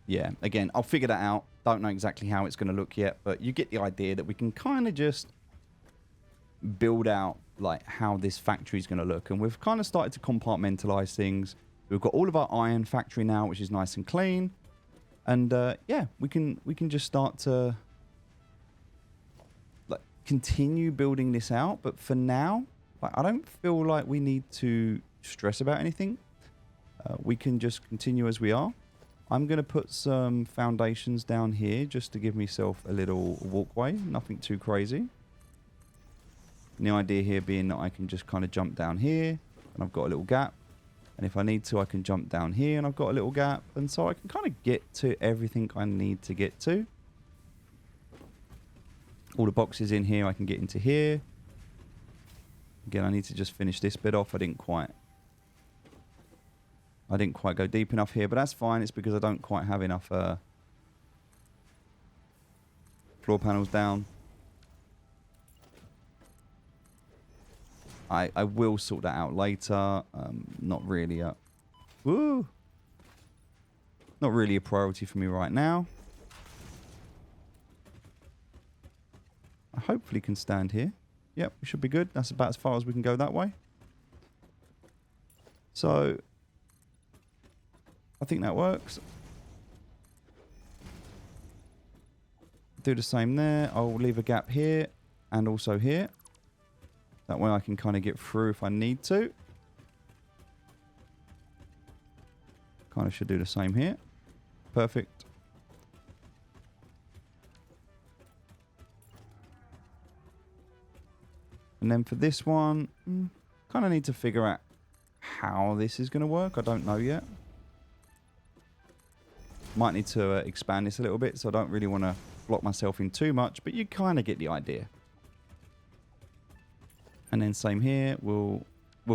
Yeah, again, I'll figure that out. Don't know exactly how it's going to look yet, but you get the idea that we can kind of just build out like how this factory is going to look. And we've kind of started to compartmentalize things. We've got all of our iron factory now, which is nice and clean. And yeah, we can just start to like continue building this out. But for now, like, I don't feel like we need to stress about anything. We can just continue as we are. I'm going to put some foundations down here just to give myself a little walkway. Nothing too crazy. And the idea here being that I can just kind of jump down here and I've got a little gap. And if I need to, I can jump down here and I've got a little gap. And so I can kind of get to everything I need to get to. All the boxes in here, I can get into here. Again, I need to just finish this bit off. I didn't quite go deep enough here, but that's fine. It's because I don't quite have enough floor panels down. I will sort that out later. Not really a priority for me right now. I hopefully can stand here. Yep, we should be good. That's about as far as we can go that way. So I think that works. Do the same there. I'll leave a gap here and also here. That way I can kind of get through if I need to. Kind of should do the same here. Perfect. And then for this one, kind of need to figure out how this is going to work. I don't know yet. Might need to expand this a little bit, so I don't really want to block myself in too much, but you kind of get the idea. And then same here, we'll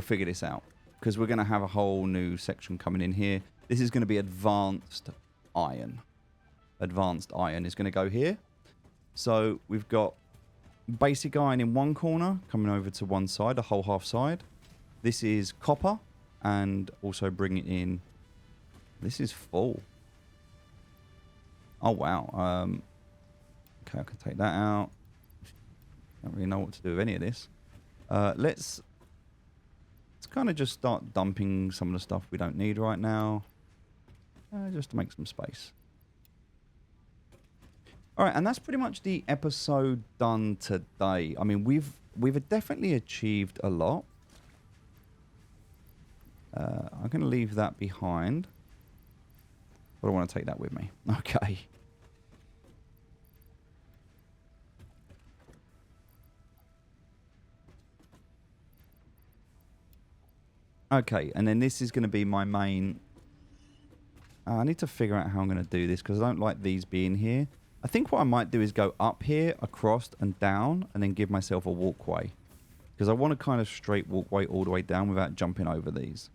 figure this out because we're going to have a whole new section coming in here. This is going to be advanced iron. Advanced iron is going to go here. So we've got basic iron in one corner coming over to one side, a whole half side. This is copper and also bring it in. This is full. Oh, wow. Okay, I can take that out. Don't really know what to do with any of this. Let's kind of just start dumping some of the stuff we don't need right now. Just to make some space. All right, and that's pretty much the episode done today. I mean, we've definitely achieved a lot. I'm going to leave that behind. But I want to take that with me. Okay. Okay, and then this is going to be my main... I need to figure out how I'm going to do this because I don't like these being here. I think what I might do is go up here, across and down, and then give myself a walkway. Because I want a kind of straight walkway all the way down without jumping over these.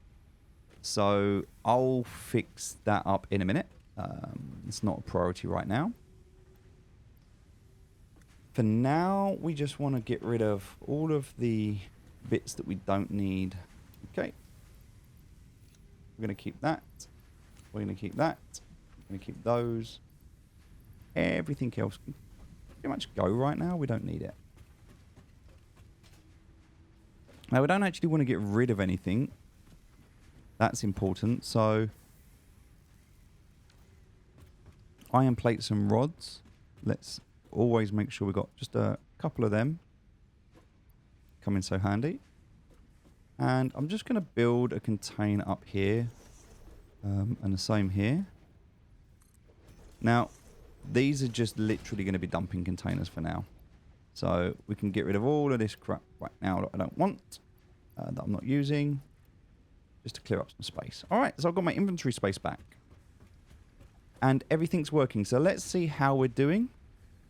So I'll fix that up in a minute. It's not a priority right now. For now, we just want to get rid of all of the bits that we don't need. Okay. We're going to keep that. We're going to keep that. We're going to keep those. Everything else can pretty much go right now. We don't need it. Now, we don't actually want to get rid of anything. That's important. So, iron plates and rods. Let's always make sure we've got just a couple of them. Come in so handy. And I'm just going to build a container up here. And the same here. Now, these are just literally going to be dumping containers for now. So we can get rid of all of this crap right now that I don't want. That I'm not using. Just to clear up some space. Alright, so I've got my inventory space back. And everything's working. So let's see how we're doing.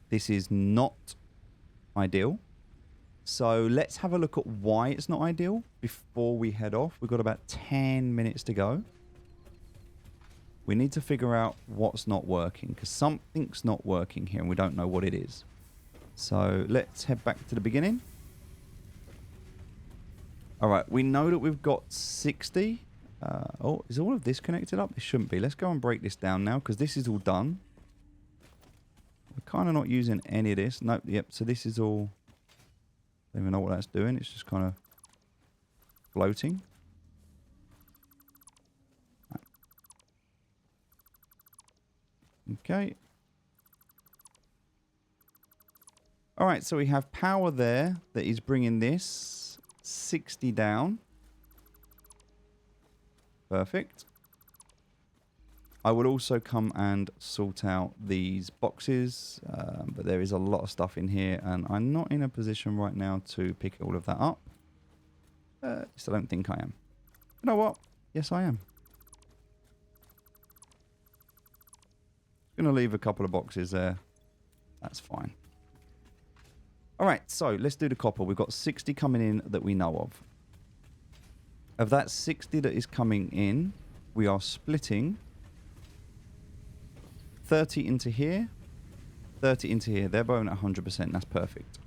This is not ideal. So let's have a look at why it's not ideal before we head off. We've got about 10 minutes to go. We need to figure out what's not working because something's not working here and we don't know what it is. So let's head back to the beginning. All right, we know that we've got 60. Oh, is all of this connected up? It shouldn't be. Let's go and break this down now because this is all done. We're kind of not using any of this. Nope, yep, so this is all... I don't even know what that's doing. It's just kind of floating. Okay. All right, so we have power there that is bringing this 60 down. Perfect. I will also come and sort out these boxes, but there is a lot of stuff in here, and I'm not in a position right now to pick all of that up. Just I don't think I am. You know what? Yes, I am. Going to leave a couple of boxes there. That's fine. All right, so let's do the copper. We've got 60 coming in that we know of. Of that 60 that is coming in, we are splitting 30 into here, 30 into here. They're both at 100%. That's perfect.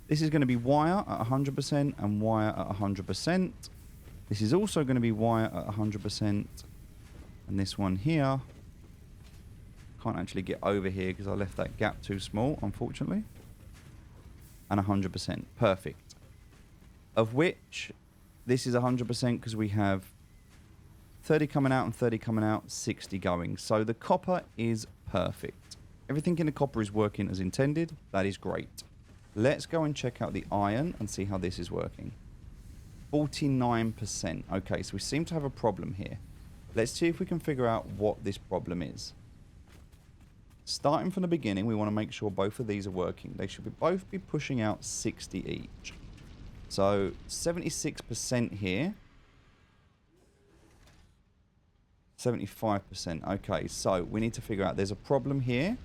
This is going to be wire at 100% and wire at 100%. This is also going to be wire at 100%. And this one here, can't actually get over here because I left that gap too small, unfortunately. And 100%. Perfect. Of which, this is 100% because we have 30 coming out and 30 coming out, 60 going. So the copper is perfect. Everything in the copper is working as intended. That is great. Let's go and check out the iron and see how this is working. 49%. Okay, so we seem to have a problem here. Let's see if we can figure out what this problem is. Starting from the beginning, we want to make sure both of these are working. They should both be pushing out 60 each. So 76% here. 75%. Okay, so we need to figure out there's a problem here.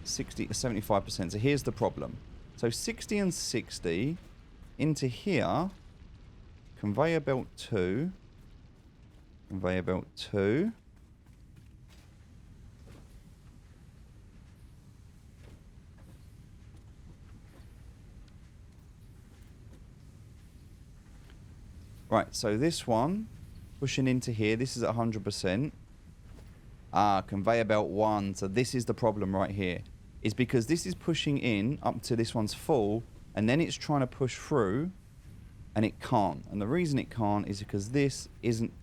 60 to 75%. So here's the problem. So 60 and 60 into here. Conveyor belt 2. Conveyor belt 2. Right, so this one, pushing into here, this is at 100%. Ah, conveyor belt 1, so this is the problem right here. Is because this is pushing in up to this one's full, and then it's trying to push through, and it can't. And the reason it can't is because this isn't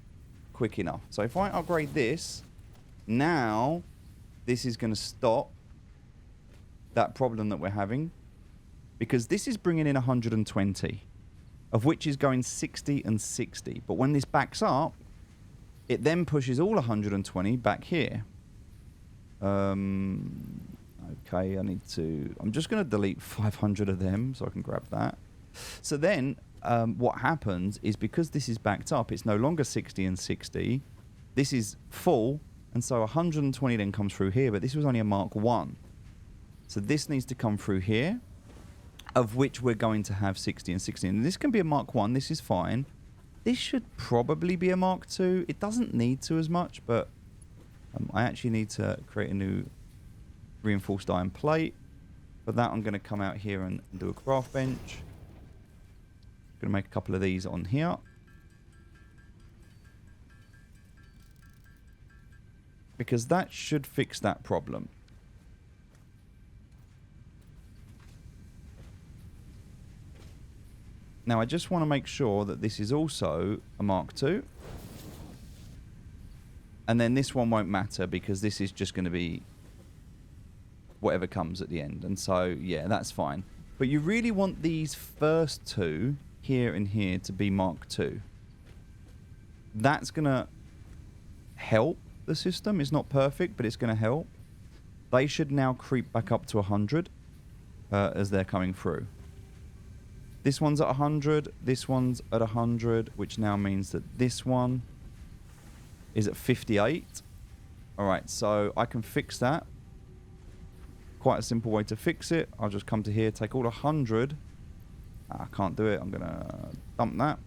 quick enough. So if I upgrade this, now this is going to stop that problem that we're having, because this is bringing in 120, of which is going 60 and 60. But when this backs up, it then pushes all 120 back here. Okay, I'm just going to delete 500 of them so I can grab that. So then what happens is, because this is backed up, it's no longer 60 and 60. This is full, and so 120 then comes through here, but this was only a Mark 1. So this needs to come through here, of which we're going to have 60 and 60. And this can be a Mark 1, this is fine. This should probably be a Mark 2. It doesn't need to as much, but I actually need to create a new reinforced iron plate. For that, I'm going to come out here and do a craft bench. Going to make a couple of these on here. Because that should fix that problem. Now, I just want to make sure that this is also a Mark II. And then this one won't matter, because this is just going to be whatever comes at the end. And so, yeah, that's fine. But you really want these first two, here and here, to be Mark II. That's going to help the system. It's not perfect, but it's going to help. They should now creep back up to 100 as they're coming through. This one's at 100, this one's at 100, which now means that this one is at 58. Alright, so I can fix that. Quite a simple way to fix it. I'll just come to here, take all 100. I can't do it. I'm going to dump that.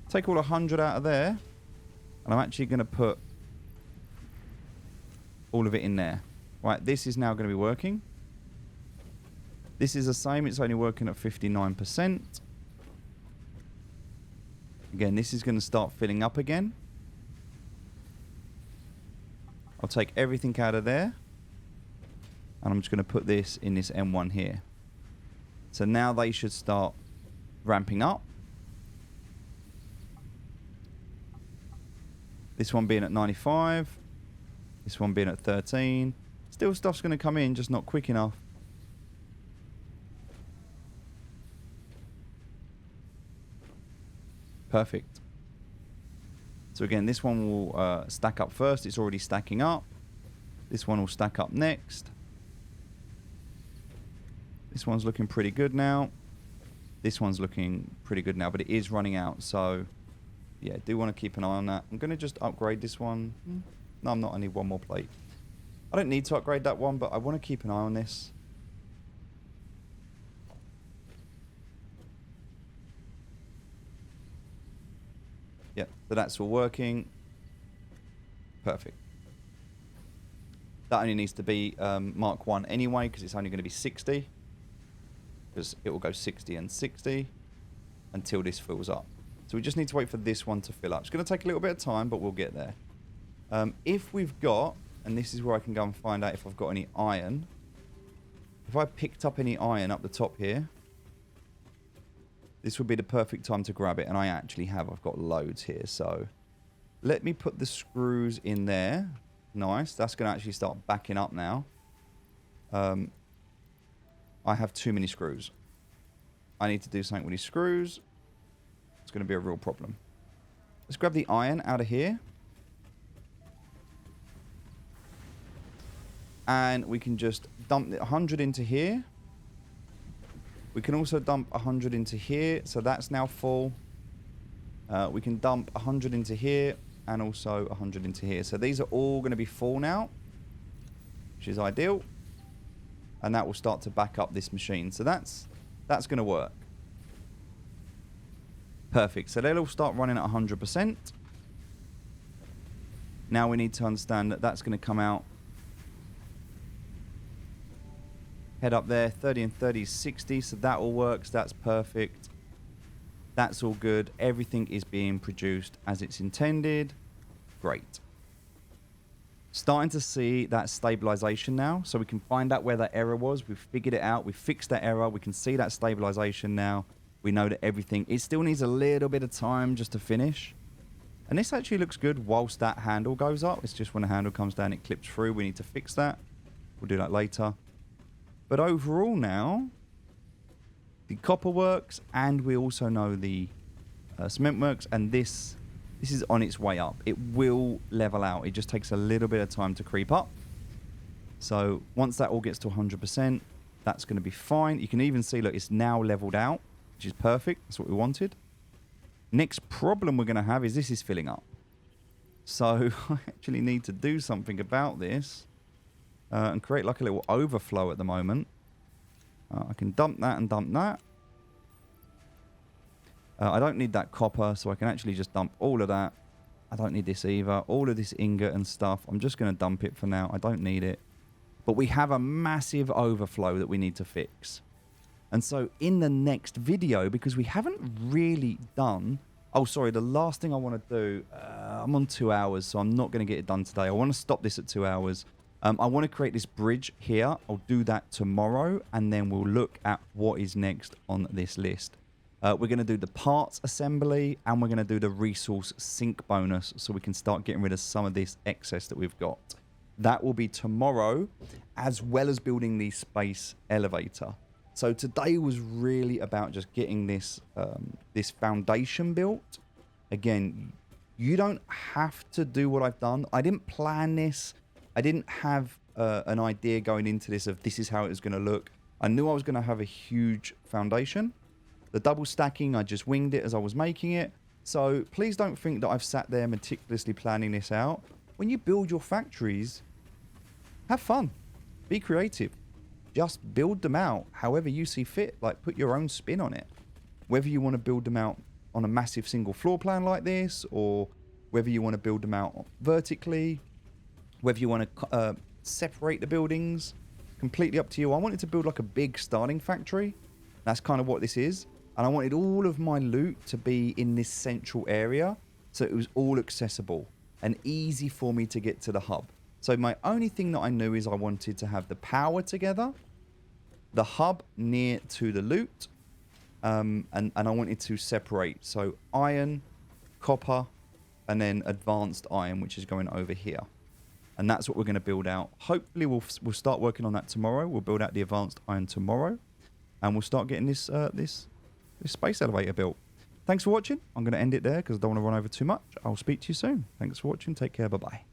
Take all 100 out of there. And I'm actually going to put all of it in there. Right, this is now going to be working. This is the same. It's only working at 59%. Again, this is going to start filling up again. I'll take everything out of there. And I'm just going to put this in this M1 here. So now they should start ramping up. This one being at 95. This one being at 13. Still stuff's going to come in, just not quick enough. Perfect. So again, this one will stack up first. It's already stacking up. This one will stack up next. This one's looking pretty good now. This one's looking pretty good now, but it is running out. So, yeah, do want to keep an eye on that. I'm going to just upgrade this one. No, I'm not. I need one more plate. I don't need to upgrade that one, but I want to keep an eye on this. Yeah, so that's all working. Perfect. That only needs to be Mark 1 anyway, because it's only going to be 60. Because it will go 60 and 60 until this fills up. So we just need to wait for this one to fill up. It's going to take a little bit of time, but we'll get there. If we've got, and this is where I can go and find out if I've got any iron. If I picked up any iron up the top here, this would be the perfect time to grab it. And I actually have. I've got loads here. So let me put the screws in there. Nice. That's going to actually start backing up now. I have too many screws. I need to do something with these screws. It's going to be a real problem. Let's grab the iron out of here. And we can just dump 100 into here. We can also dump 100 into here. So that's now full. We can dump 100 into here. And also 100 into here. So these are all going to be full now. Which is ideal. And that will start to back up this machine. So that's going to work. Perfect. So they'll all start running at 100%. Now we need to understand that that's going to come out. Head up there. 30 and 30 is 60. So that all works. That's perfect. That's all good. Everything is being produced as it's intended. Great. Starting to see that stabilization now. So we can find out where that error was. We've figured it out. We've fixed that error. We can see that stabilization now. We know that everything... It still needs a little bit of time just to finish. And this actually looks good whilst that handle goes up. It's just when the handle comes down, it clips through. We need to fix that. We'll do that later. But overall now, the copper works, and we also know the cement works, and this is on its way up. It will level out. It just takes a little bit of time to creep up. So once that all gets to 100%, that's going to be fine. You can even see, look, it's now leveled out, which is perfect. That's what we wanted. Next problem we're going to have is this is filling up. So I actually need to do something about this and create like a little overflow at the moment. I can dump that and dump that. I don't need that copper, so I can actually just dump all of that. I don't need this either. All of this ingot and stuff, I'm just going to dump it for now. I don't need it. But we have a massive overflow that we need to fix. And so in the next video, because we haven't really done... Oh, sorry, the last thing I want to do... I'm on 2 hours, so I'm not going to get it done today. I want to stop this at 2 hours. I want to create this bridge here. I'll do that tomorrow, and then we'll look at what is next on this list. We're going to do the parts assembly, and we're going to do the resource sink bonus, so we can start getting rid of some of this excess that we've got. That will be tomorrow, as well as building the space elevator. So today was really about just getting this this foundation built. Again, you don't have to do what I've done. I didn't plan this. I didn't have an idea going into this of this is how it was going to look. I knew I was going to have a huge foundation. The double stacking, I just winged it as I was making it. So please don't think that I've sat there meticulously planning this out. When you build your factories, have fun. Be creative. Just build them out however you see fit. Like, put your own spin on it. Whether you want to build them out on a massive single floor plan like this, or whether you want to build them out vertically, whether you want to separate the buildings, completely up to you. I wanted to build like a big starting factory. That's kind of what this is. And I wanted all of my loot to be in this central area, so it was all accessible and easy for me to get to the hub. So my only thing that I knew is I wanted to have the power together, the hub near to the loot, and I wanted to separate. So iron, copper, and then advanced iron, which is going over here. And that's what we're going to build out. Hopefully we'll start working on that tomorrow. We'll build out the advanced iron tomorrow, and we'll start getting this this space elevator built. Thanks for watching. I'm going to end it there because I don't want to run over too much. I'll speak to you soon. Thanks for watching. Take care. Bye-bye.